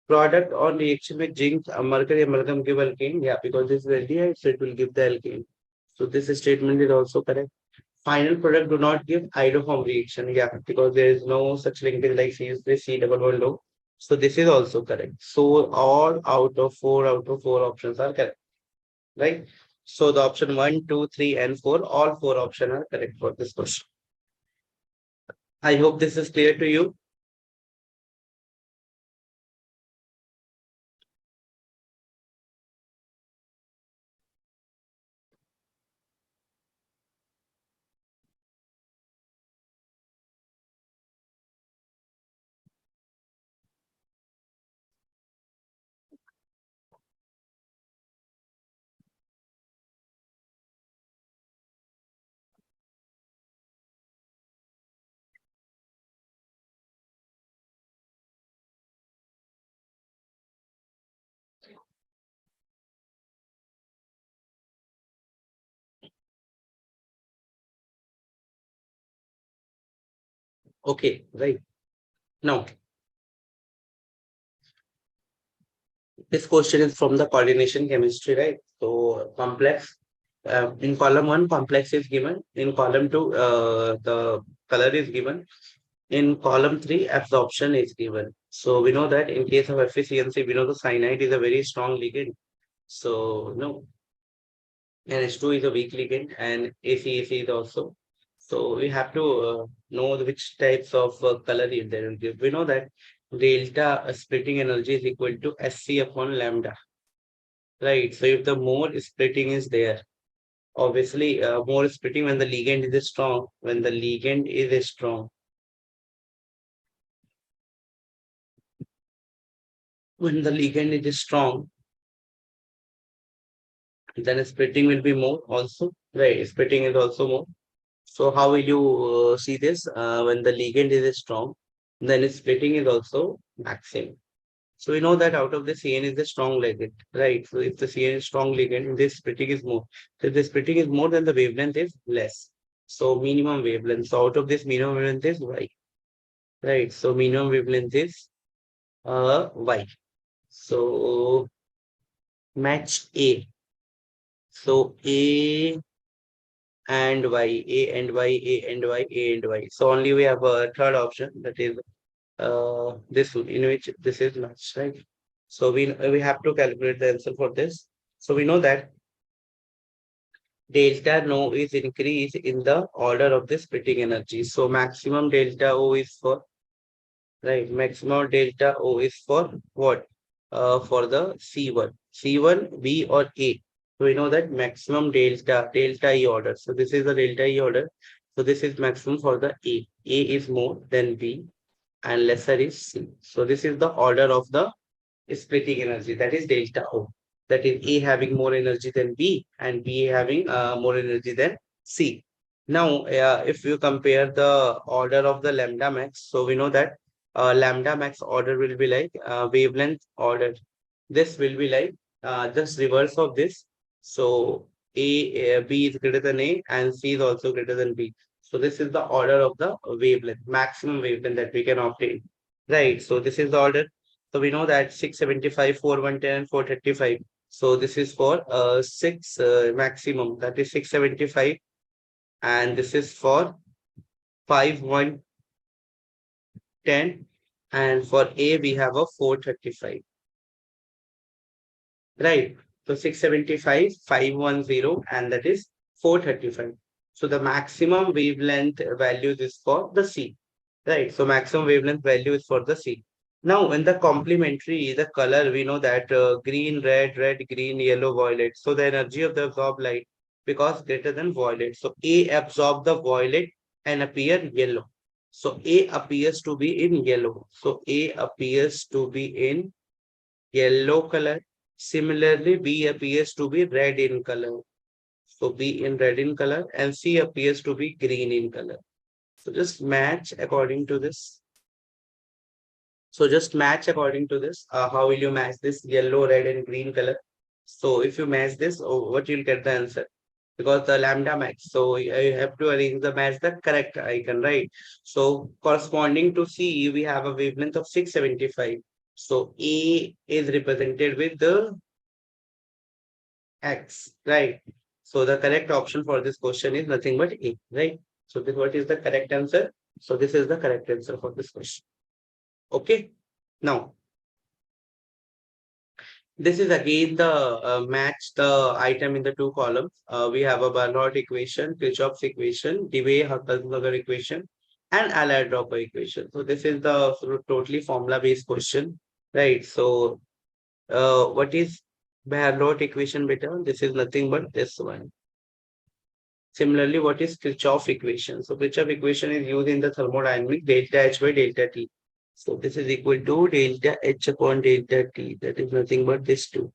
Product on reaction with zinc, mercury amalgam give alkane. Yeah, because this is aldehyde, so it will give the alkane. So this statement is also correct. Final product do not give hydroform reaction. Yeah, because there is no such linkage like C double bond O. So this is also correct. So all out of four options are correct, right? So the option one, two, three, and four, all four options are correct for this question. I hope this is clear to you. Okay, right. Now, this question is from the coordination chemistry, right? So complex. In column one, complex is given. In column two, the color is given. In column three, absorption is given. So we know that in case of efficiency, we know the cyanide is a very strong ligand. So no, NH2 is a weak ligand and ACAC is also. So we have to know which types of color there will give. We know that delta splitting energy is equal to SC upon lambda, right? So if the more splitting is there, obviously more splitting when the ligand is strong, when the ligand is strong, when the ligand is strong, then splitting will be more also, right? Splitting is also more. So how will you see this? When the ligand is strong, then splitting is also maximum. So we know that out of the CN is the strong ligand, right? So if the CN is strong ligand, this splitting is more. So if the splitting is more, then the wavelength is less. So minimum wavelength. So out of this minimum wavelength is Y, right? So minimum wavelength is Y. So match A. So A and y, a and y, a and y, a and y. So only we have a third option, that is this one, in which this is matched, right? So we have to calculate the answer for this. So we know that delta no is increase in the order of the splitting energy. So maximum delta O is for, right, maximum delta O is for what? For the C1, C1, B or A. So we know that maximum delta E order. So this is the delta E order. So this is maximum for the A. A is more than B and lesser is C. So this is the order of the splitting energy, that is delta O. That is A having more energy than B and B having more energy than C. Now, if you compare the order of the lambda max, so we know that lambda max order will be like wavelength order. This will be like just reverse of this. So B is greater than A and C is also greater than B. So this is the order of the wavelength, maximum wavelength that we can obtain. Right. So this is the order. So we know that 675, 410, and 435. So this is for 6 maximum, that is 675, and this is for 5, 110, and for A we have a 435. Right. So 675, 510, and that is 435. So the maximum wavelength values is for the C. Right. So maximum wavelength value is for the C. Now, in the complementary, the color, we know that green, red, green, yellow, violet. So the energy of the absorbed light because greater than violet. So A absorb the violet and appear yellow. So A appears to be in yellow. So A appears to be in yellow color. Similarly, B appears to be red in color. So B in red in color and C appears to be green in color. So just match according to this. So just match according to this. How will you match this yellow, red, and green color? So if you match this, what you'll get the answer? Because the lambda max. So you have to arrange the match the correct icon, right? So corresponding to C, we have a wavelength of 675. So A is represented with the X, right? So the correct option for this question is nothing but A, right? So this what is the correct answer? So this is the correct answer for this question. Okay. Now, this is again the match the item in the two columns. We have a Barnard equation, Kirchhoff's equation, Debye-Hukasberger equation, and Allied-Roper equation. So this is the sort of totally formula-based question, right? So what is Barnard equation beta? This is nothing but this one. Similarly, what is Kirchhoff equation? So Kirchhoff equation is used in the thermodynamic delta H by delta T. So this is equal to delta H upon delta T. That is nothing but this two.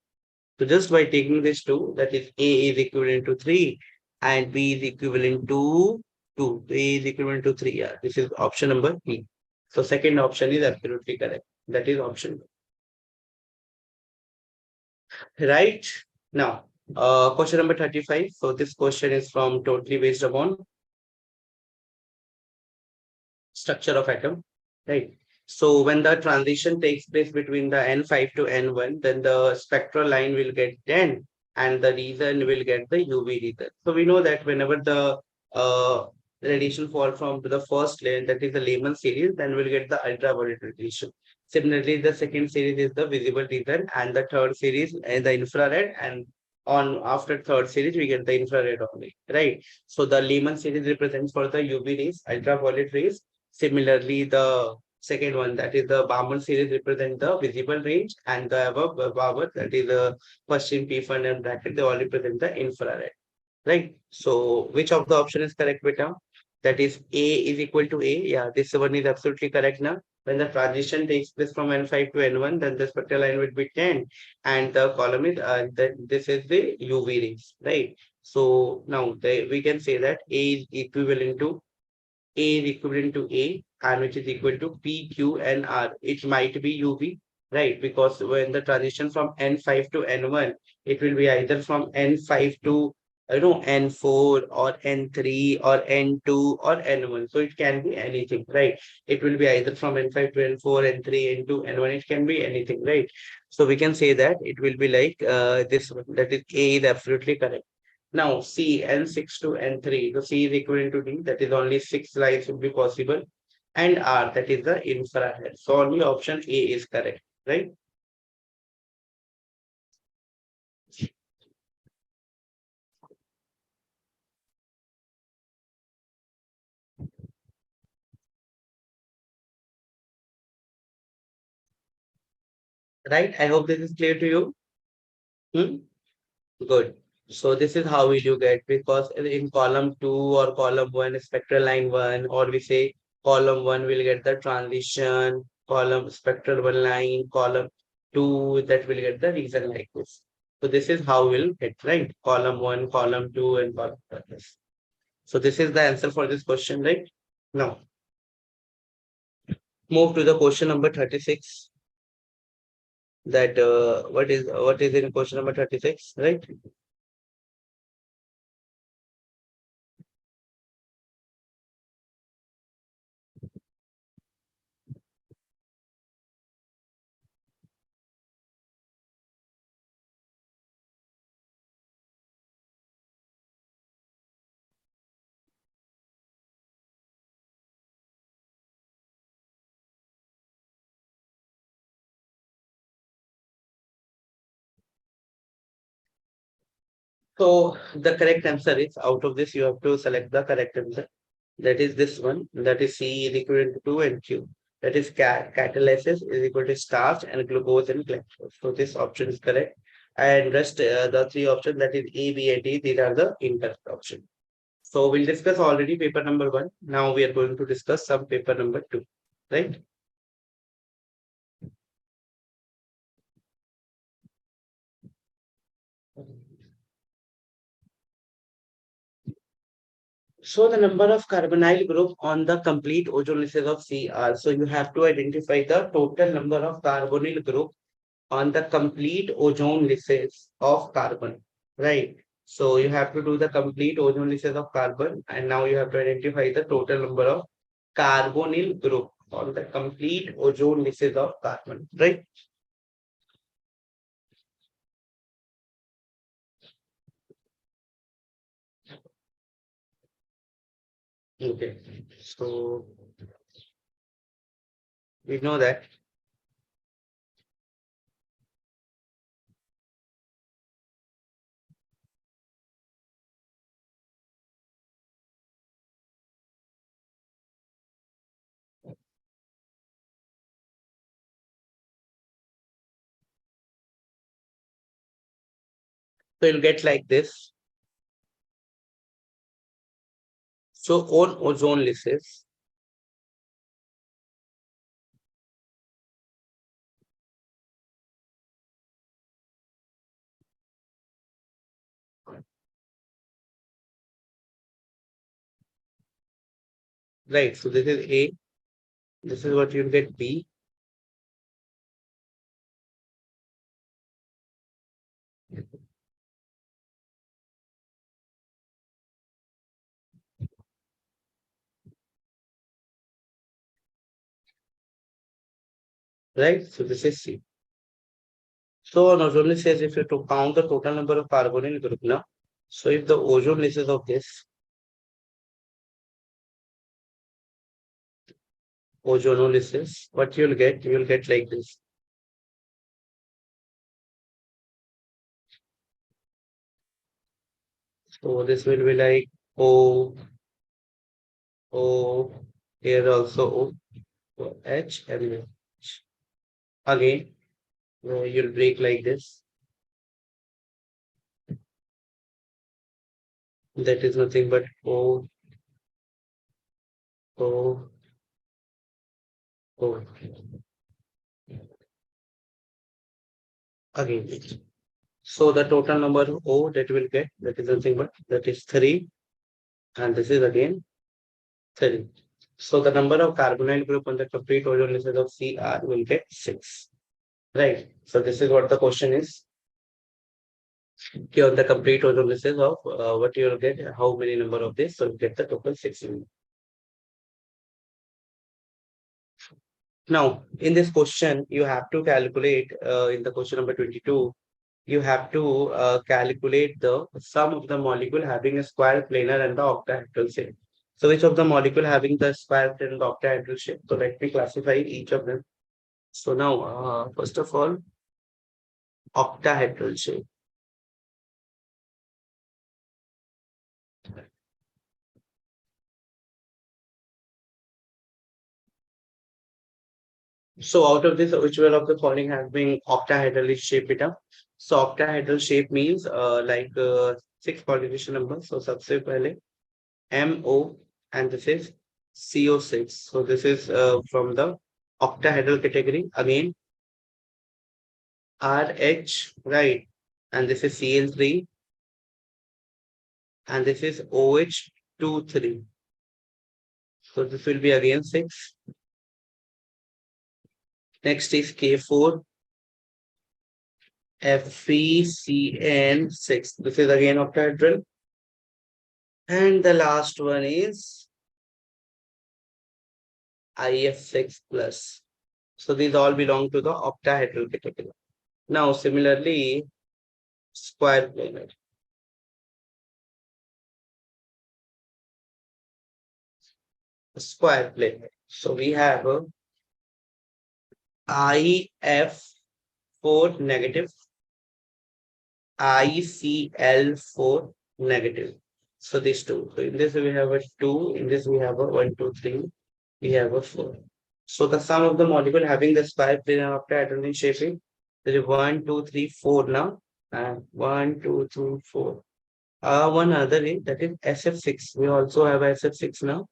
So just by taking this two, that is A is equivalent to 3 and B is equivalent to 2. A is equivalent to 3. Yeah, this is option number B. So second option is absolutely correct. That is option B. Right now, question number 35. So this question is from totally based upon structure of atom, right? So when the transition takes place between the N5 to N1, then the spectral line will get 10 and the reason will get the UV reason. So we know that whenever the radiation fall from the first layer, that is the Lyman series, then we'll get the ultraviolet radiation. Similarly, the second series is the visible reason and the third series is the infrared, and on after third series we get the infrared only, right? So the Lyman series represents for the UV rays, ultraviolet rays. Similarly, the second one, that is the Bowman series, represent the visible range, and the above Bowman, that is the question P1 and bracket, they all represent the infrared, right? So which of the option is correct, beta? That is A is equal to A. Yeah, this one is absolutely correct now. When the transition takes place from N5 to N1, then the spectral line will be 10, and the column is that this is the UV rays, right? So now we can say that A is equivalent to A is equivalent to A and which is equal to P, Q, and R. It might be UV, right? Because when the transition from N5 to N1, it will be either from N5 to N4 or N3 or N2 or N1. So it can be anything, right? It will be either from N5 to N4, N3, N2, N1. It can be anything, right? So we can say that it will be like this one. That is A is absolutely correct. Now C N6 to N3. So C is equivalent to D, that is only 6 lines would be possible. And R, that is the infrared. So only option A is correct, right? Right? I hope this is clear to you. Hmm? Good. So this is how will you get, because in column 2 or column 1, spectral line 1, or we say column 1 will get the transition, column spectral 1 line, column 2 that will get the reason like this. So this is how we'll get, right? Column 1, column 2, and column 3. So this is the answer for this question, right? Now move to the question number 36. That what is in question number 36, right? So the correct answer is, out of this you have to select the correct answer. That is this one. That is C is equal to 2 and Q. That is catalysis is equal to starch and glucose and glucose. So this option is correct. And rest the three options, that is A, B, and D, these are the incorrect option. So we'll discuss already paper number 1. Now we are going to discuss some paper number 2. Right? So the number of carbonyl group on the complete ozonolysis of Cr. So you have to identify the total number of carbonyl group on the complete ozone lysis of carbon, right? So you have to do the complete ozone lysis of carbon, and now you have to identify the total number of carbonyl group on the complete ozone lysis of carbon, right? Okay, so we know that. So you'll get like this. So on ozone lysis, right? So this is A. This is what you'll get B. Right? So this is C. So on ozone says, if you to count the total number of carbonyl group now, so if the ozone lysis of this ozonolysis, what you'll get like this. So this will be like O, O, here also O, so H, and then H. Again, you'll break like this. That is nothing but O, O, O. Again. So the total number of O that will get, that is nothing but, that is 3, and this is again 3. So the number of carbonyl group on the complete ozone list of Cr will get 6. Right. So this is what the question is. Okay, on the complete ozone list of what you will get, how many number of this, so you get the total 6. Now, in this question, you have to calculate in the question number 22, you have to calculate the sum of the molecule having a square planar and the octahedral shape. So which of the molecule having the square planar and the octahedral shape? So let me classify each of them. So now, first of all, octahedral shape. So out of this, which one of the following has been octahedral shape beta? So octahedral shape means six coordination numbers. So सबसे पहले MO and this is CO6. So this is from the octahedral category. Again RH, right? And this is Cl3 and this is OH23. So this will be again 6. Next is K4 FeCN6. This is again octahedral. And the last one is IF6 plus. So these all belong to the octahedral category. Now similarly, square planar. Square planar. So we have IF4 negative, ICL4 negative. So these two. So in this we have a 2, in this we have a 1, 2, 3, we have a 4. So the sum of the molecule having the square planar octahedral shaping, there is 1, 2, 3, 4 now. And 1, 2, 3, 4. One other is that is SF6. We also have SF6 now.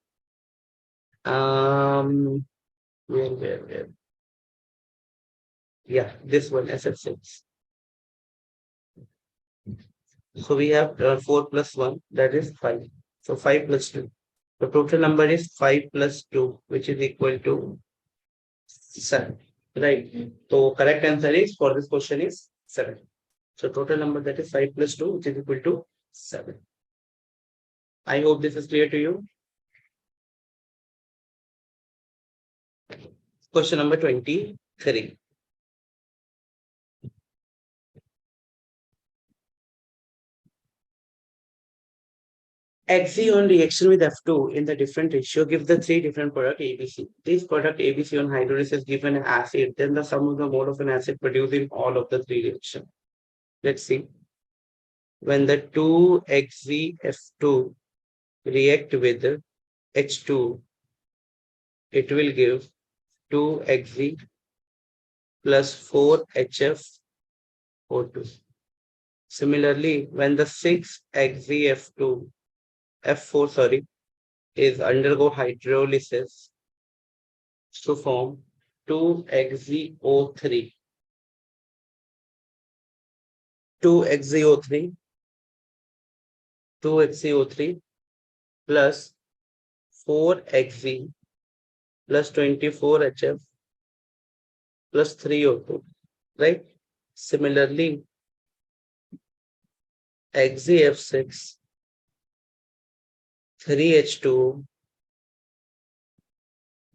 Where? Yeah, this one SF6. So we have 4 plus 1, that is 5. So 5 plus 2. The total number is 5 plus 2, which is equal to 7. Right. So correct answer is for this question is 7. So total number that is 5 plus 2, which is equal to 7. I hope this is clear to you. Question number 23. Xe on reaction with F2 in the different ratio give the three different product ABC. This product ABC on hydrolysis given an acid, then the sum of the mole of an acid produced in all of the three reactions. Let's see. When the 2XeF2 react with H2, it will give 2Xe plus 4HFO2. Similarly, when the 6XeF2 F4 sorry is undergo hydrolysis to form 2XeO3. 2XeO3 2XeO3 plus 4Xe plus 24HF plus 3O2, right? Similarly, XeF6 3H2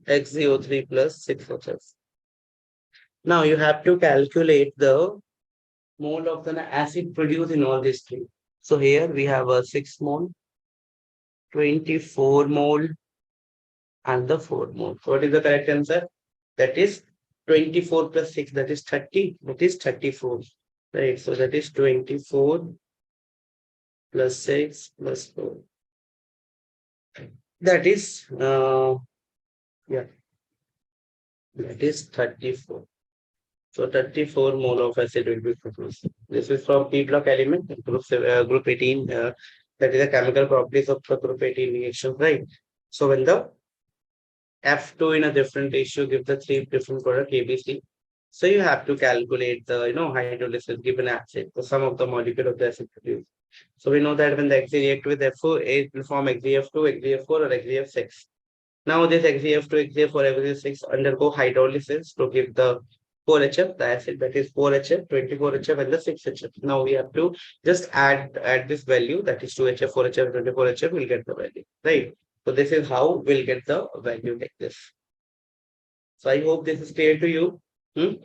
XeO3 plus 6HF. Now you have to calculate the mole of the acid produced in all these three. So here we have a 6 mole, 24 mole, and the 4 mole. So what is the correct answer? That is 24 plus 6, that is 30, that is 34. Right, so that is 24 plus 6 plus 4. That is, yeah, that is 34. So 34 mole of acid will be produced. This is from P block element, group 18. That is the chemical properties of the group 18 reaction, right? So when the F2 in a different ratio give the three different product ABC. So you have to calculate the hydrolysis given acid, the sum of the molecule of the acid produced. So we know that when the Xe react with F4, it will form XeF2, XeF4, or XeF6. Now this XeF2, XeF4, XeF6 undergo hydrolysis to give the 4HF, the acid that is 4HF, 24HF, and the 6HF. Now we have to just add this value, that is 2HF, 4HF, 24HF, we'll get the value, right? So this is how we'll get the value like this. So I hope this is clear to you. Good.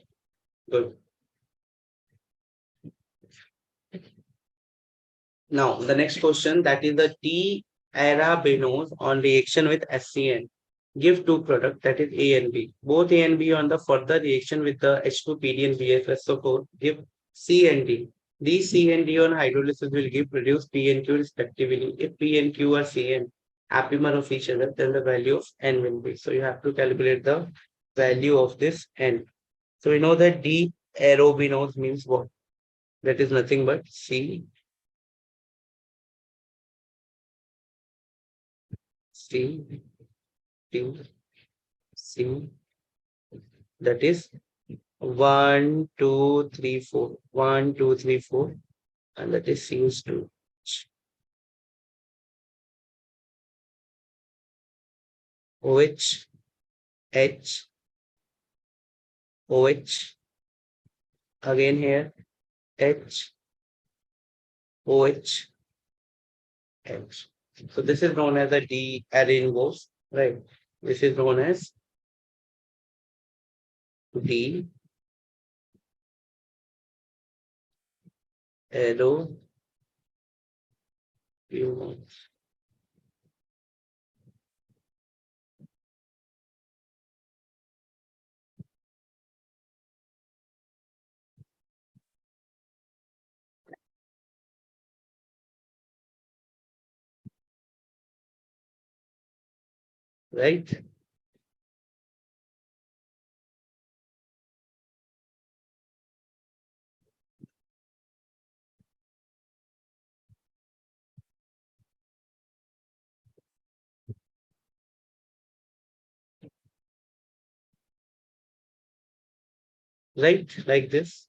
Now, the next question, that is the T-arabinos on reaction with SCN. Give two product, that is A and B. Both A and B on the further reaction with the H2PD and BFSO4 give C and D. These C and D on hydrolysis will give produce P and Q respectively. If P and Q are same approximate of each other, then the value of N will be. So you have to calculate the value of this N. So we know that D-aerobinos means what? That is nothing but C, C, T, C. That is 1, 2, 3, 4. 1, 2, 3, 4. And that is C is 2. OH, H, OH. Again here, H, OH, H. So this is known as a D rainbows, right? This is known as D arrow, right? Right, like this.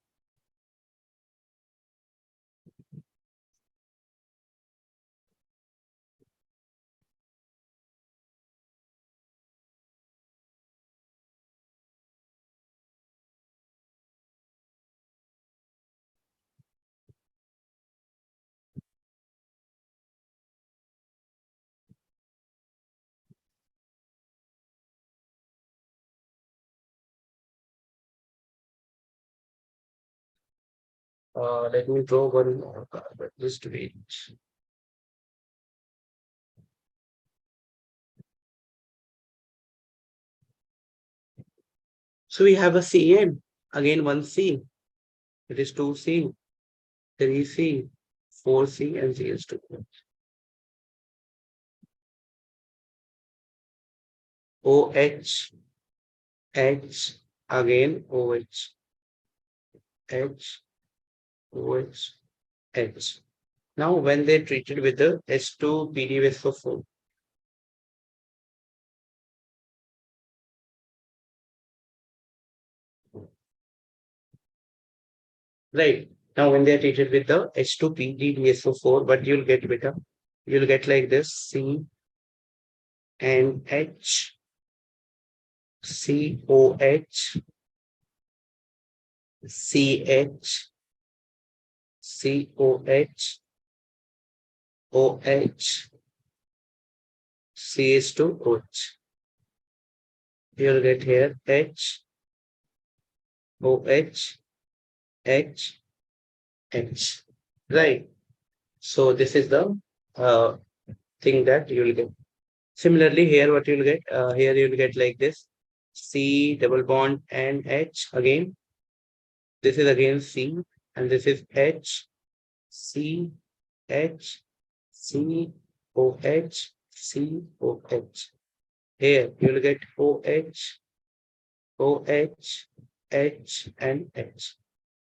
Let me draw one more card, just wait. So we have a CN, again one C. It is 2C, 3C, 4C, and C is 2. OH, H, again OH, H, OH, H. Now, when they treated with the S2 PDVSO4, right? Now, when they are treated with the H2 PDVSO4, what you'll get beta? You'll get like this C and H, COH, CH, COH, OH, CH2OH. You'll get here H, OH, H, H. Right. So this is the thing that you will get. Similarly, here what you'll get, here you'll get like this, C double bond and H again. This is again C, and this is H, C, H, C, OH, C, OH. Here you'll get OH, OH, H, and H.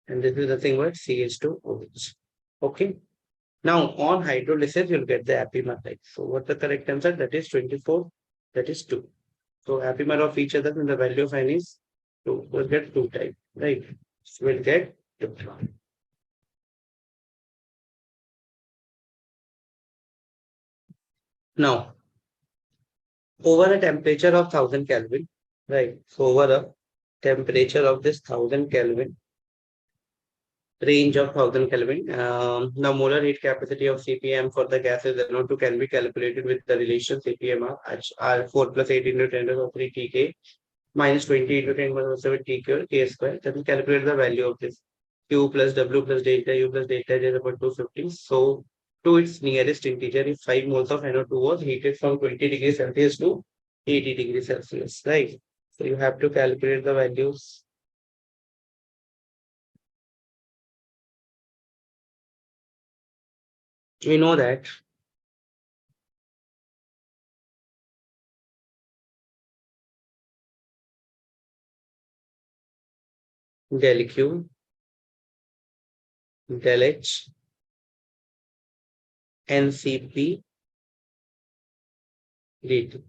And this is nothing but CH2OH. Okay. Now on hydrolysis, you'll get the apimetite. So what's the correct answer? That is 24. That is 2. So apimer of each other, and the value of n is 2. We'll get 2 type, right? So we'll get 2. Now, over a temperature of 1000 Kelvin, right? So over a temperature of this 1000 Kelvin, range of 1000 Kelvin, the molar heat capacity of CPM for the gases NO2 can be calculated with the relation CPM R 4 plus 8 into 10 to the 3 TK minus 20 into 10 minus 7 TQ K square. Then calculate the value of this Q plus W plus delta U plus delta J is about 250. So to its nearest integer if 5 moles of NO2 was heated from 20 degrees Celsius to 80 degrees Celsius, right? So you have to calculate the values. We know that del Q, del H, NCP dt.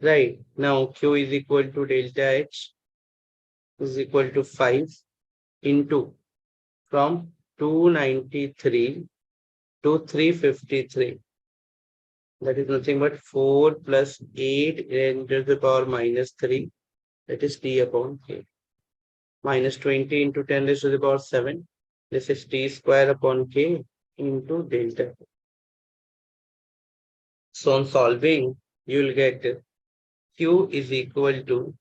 Right. Now Q is equal to delta H is equal to 5 into from 293 to 353. That is nothing but 4 plus 8 and to the power minus 3. That is T upon K. Minus 20 into 10 raised to the power 7. This is T square upon K into delta. So on solving, you will get Q is equal to,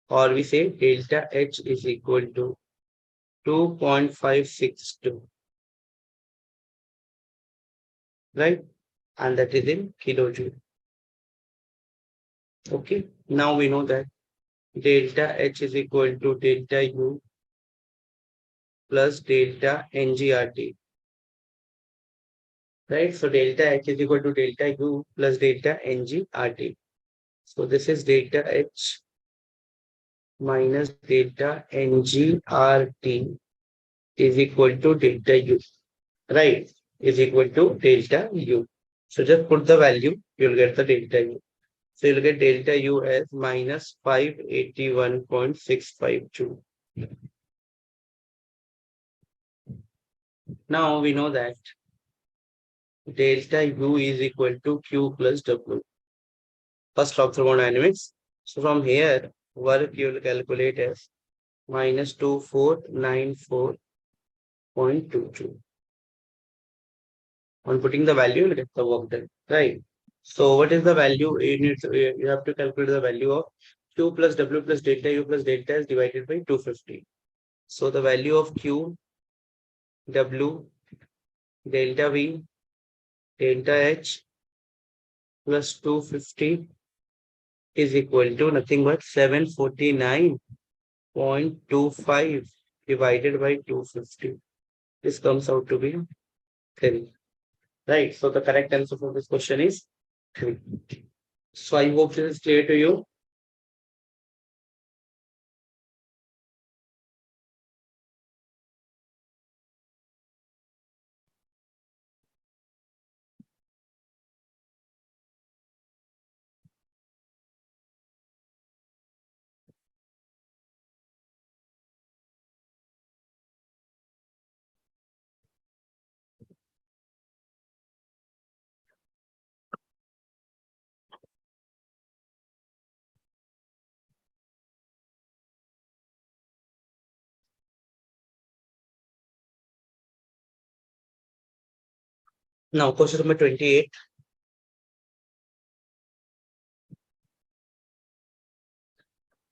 or we say delta H is equal to 2.562, right? And that is in kilojoule. Okay, now we know that delta H is equal to delta U plus delta NGRT, right? So delta H is equal to delta U plus delta NGRT. So this is delta H minus delta NGRT is equal to delta U, right? Is equal to delta U. So just put the value, you'll get the delta U. So you'll get delta U as minus 581.652. Now we know that delta U is equal to Q plus W. First law of thermodynamics. So from here, work you will calculate as minus 2494.22. On putting the value, you'll get the work done, right? So what is the value? You have to calculate the value of Q plus W plus delta U plus delta is divided by 250. So the value of Q, W, delta V, delta H plus 250 is equal to nothing but 749.25 divided by 250. This comes out to be 3. Right. So the correct answer for this question is 3. So I hope this is clear to you. Now question number 28.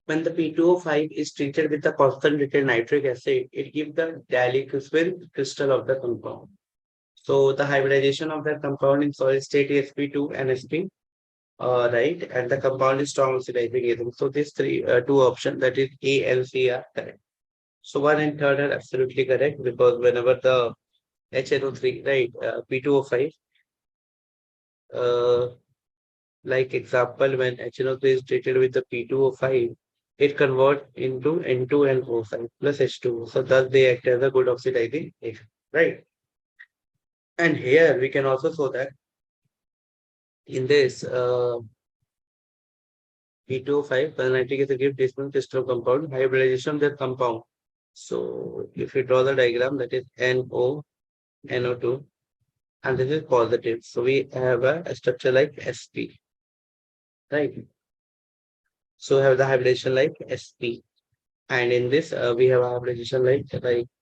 When the P2O5 is treated with the concentrated nitric acid, it gives the dielectric crystal of the compound. So the hybridization of the compound in solid state is sp2 and sp, right? And the compound is strong oxidizing agent. So these two options, that is A and C, are correct. So 1 and 3 are absolutely correct, because whenever the HNO3, right, P2O5, uh, like example, when HNO3 is treated with the P2O5, it converts into N2NO5 plus H2O. So thus they act as a good oxidizing agent, right? And here we can also show that in this P2O5, the nitric acid gives different crystal compound, hybridization of that compound. So if you draw the diagram, that is NO, NO2, and this is positive. So we have a structure like SP, right? So we have the hybridization like SP. And in this, we have a hybridization like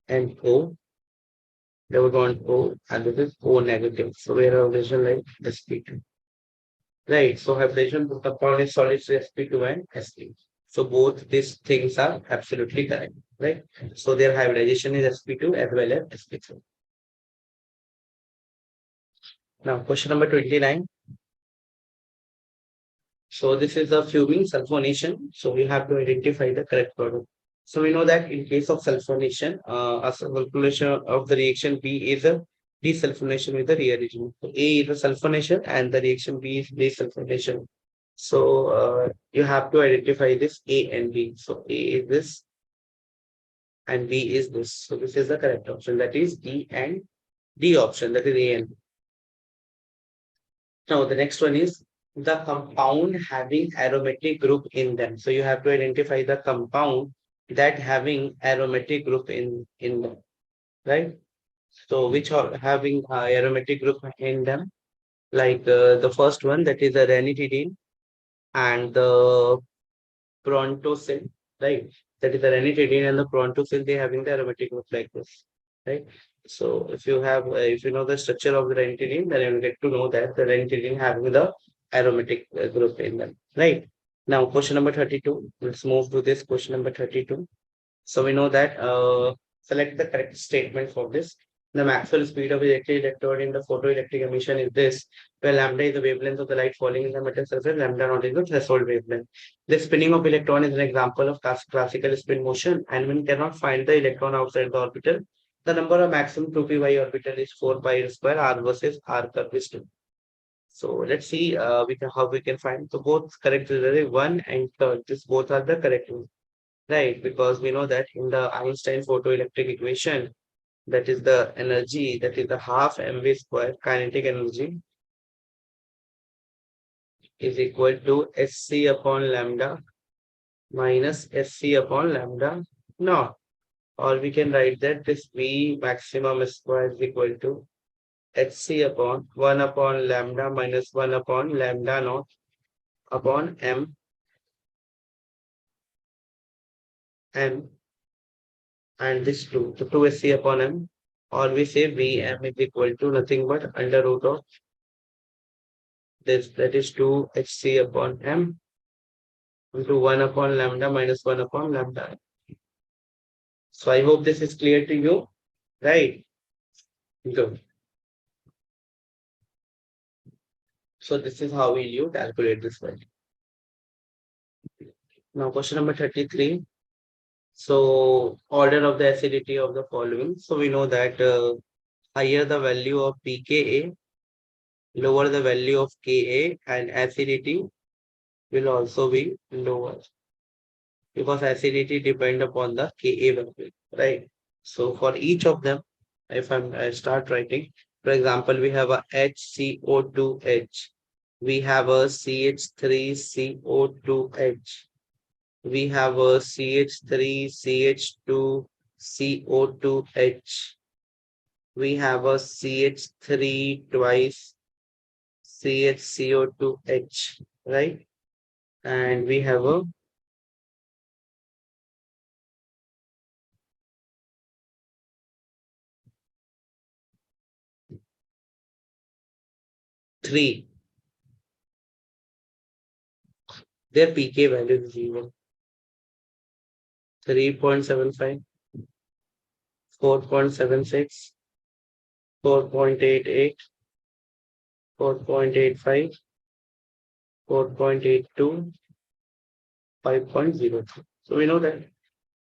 NO, double bond O, and this is O negative. So we have a hybridization like SP2. Right. So hybridization of compound is solid sp2 and sp. So both these things are absolutely correct, right? So their hybridization is sp2 as well as sp3. Now, question number 29. So this is a fuming sulfonation. So we have to identify the correct product. So we know that in case of sulfonation, a sulfonation of the reaction B is a desulfonation with the rearrangement. So A is a sulfonation and the reaction B is desulfonation. So you have to identify this A and B. So A is this and B is this. So this is the correct option. That is D and D option. That is A and B. Now, the next one is the compound having aromatic group in them. So you have to identify the compound that having aromatic group in them, right? So which are having aromatic group in them, like the first one that is the ranitidine and the prontosil, right? That is the ranitidine and the prontosil, they having the aromatic group like this, right? So if you have, if you know the structure of the ranitidine, then you will get to know that the ranitidine having the aromatic group in them, right? Now, question number 32. Let's move to this question number 32. So we know that select the correct statement for this. The Maxwell speed of electric electrode in the photoelectric emission is this, where lambda is the wavelength of the light falling in the metal surface, lambda naught is the threshold wavelength. The spinning of electron is an example of classical spin motion, and when cannot find the electron outside the orbital, the number of maximum 2p orbital is 4 pi square r versus r curve is 2. So let's see how we can find. So both correct, 1 and third. This both are the correct ones. Right, because we know that in the Einstein photoelectric equation, that is the energy, that is the half mv square kinetic energy is equal to Sc upon lambda minus Sc upon lambda naught. Or we can write that this V maximum square is equal to Hc upon 1 upon lambda minus 1 upon lambda naught upon m and this 2, so 2 Sc upon m, or we say Vm is equal to nothing but under root of this, that is 2 Hc upon m into 1 upon lambda minus 1 upon lambda. So I hope this is clear to you, right? Good. So this is how will you calculate this value. Now question number 33. So order of the acidity of the following. So we know that higher the value of pKa, lower the value of Ka, and acidity will also be lower because acidity depend upon the Ka value, right? So for each of them, if I start writing, for example, we have a HCO2H, we have a CH3CO2H, we have a CH3CH2CO2H, we have a CH3 twice CHCO2H, right? And we have a 3. Their pK value is given 3.75, 4.76, 4.88, 4.85, 4.82, 5.03. So we know that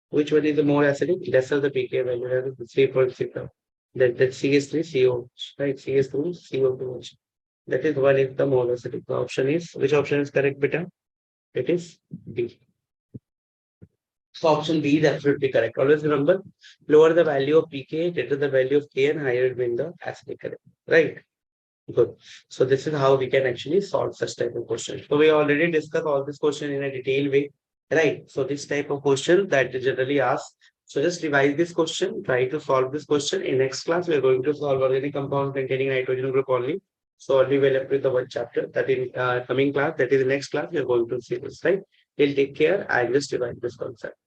which one is the more acidic, lesser the pK value, that is 3.6. That CH3CO, right? CH3CO2. That is one is the more acidic. The option is, which option is correct, beta? It is D. So option B is absolutely correct. Always remember, lower the value of pK, greater the value of K, and higher it being the acidic correct. Right? Good. So this is how we can actually solve such type of question. So we already discussed all this question in a detailed way. Right. So this type of question that is generally asked. So just revise this question, try to solve this question. In next class, we are going to solve organic compound containing nitrogen group only. So only we left with the one chapter that in coming class, that is the next class, we are going to see this, right? We'll take care and just revise this concept.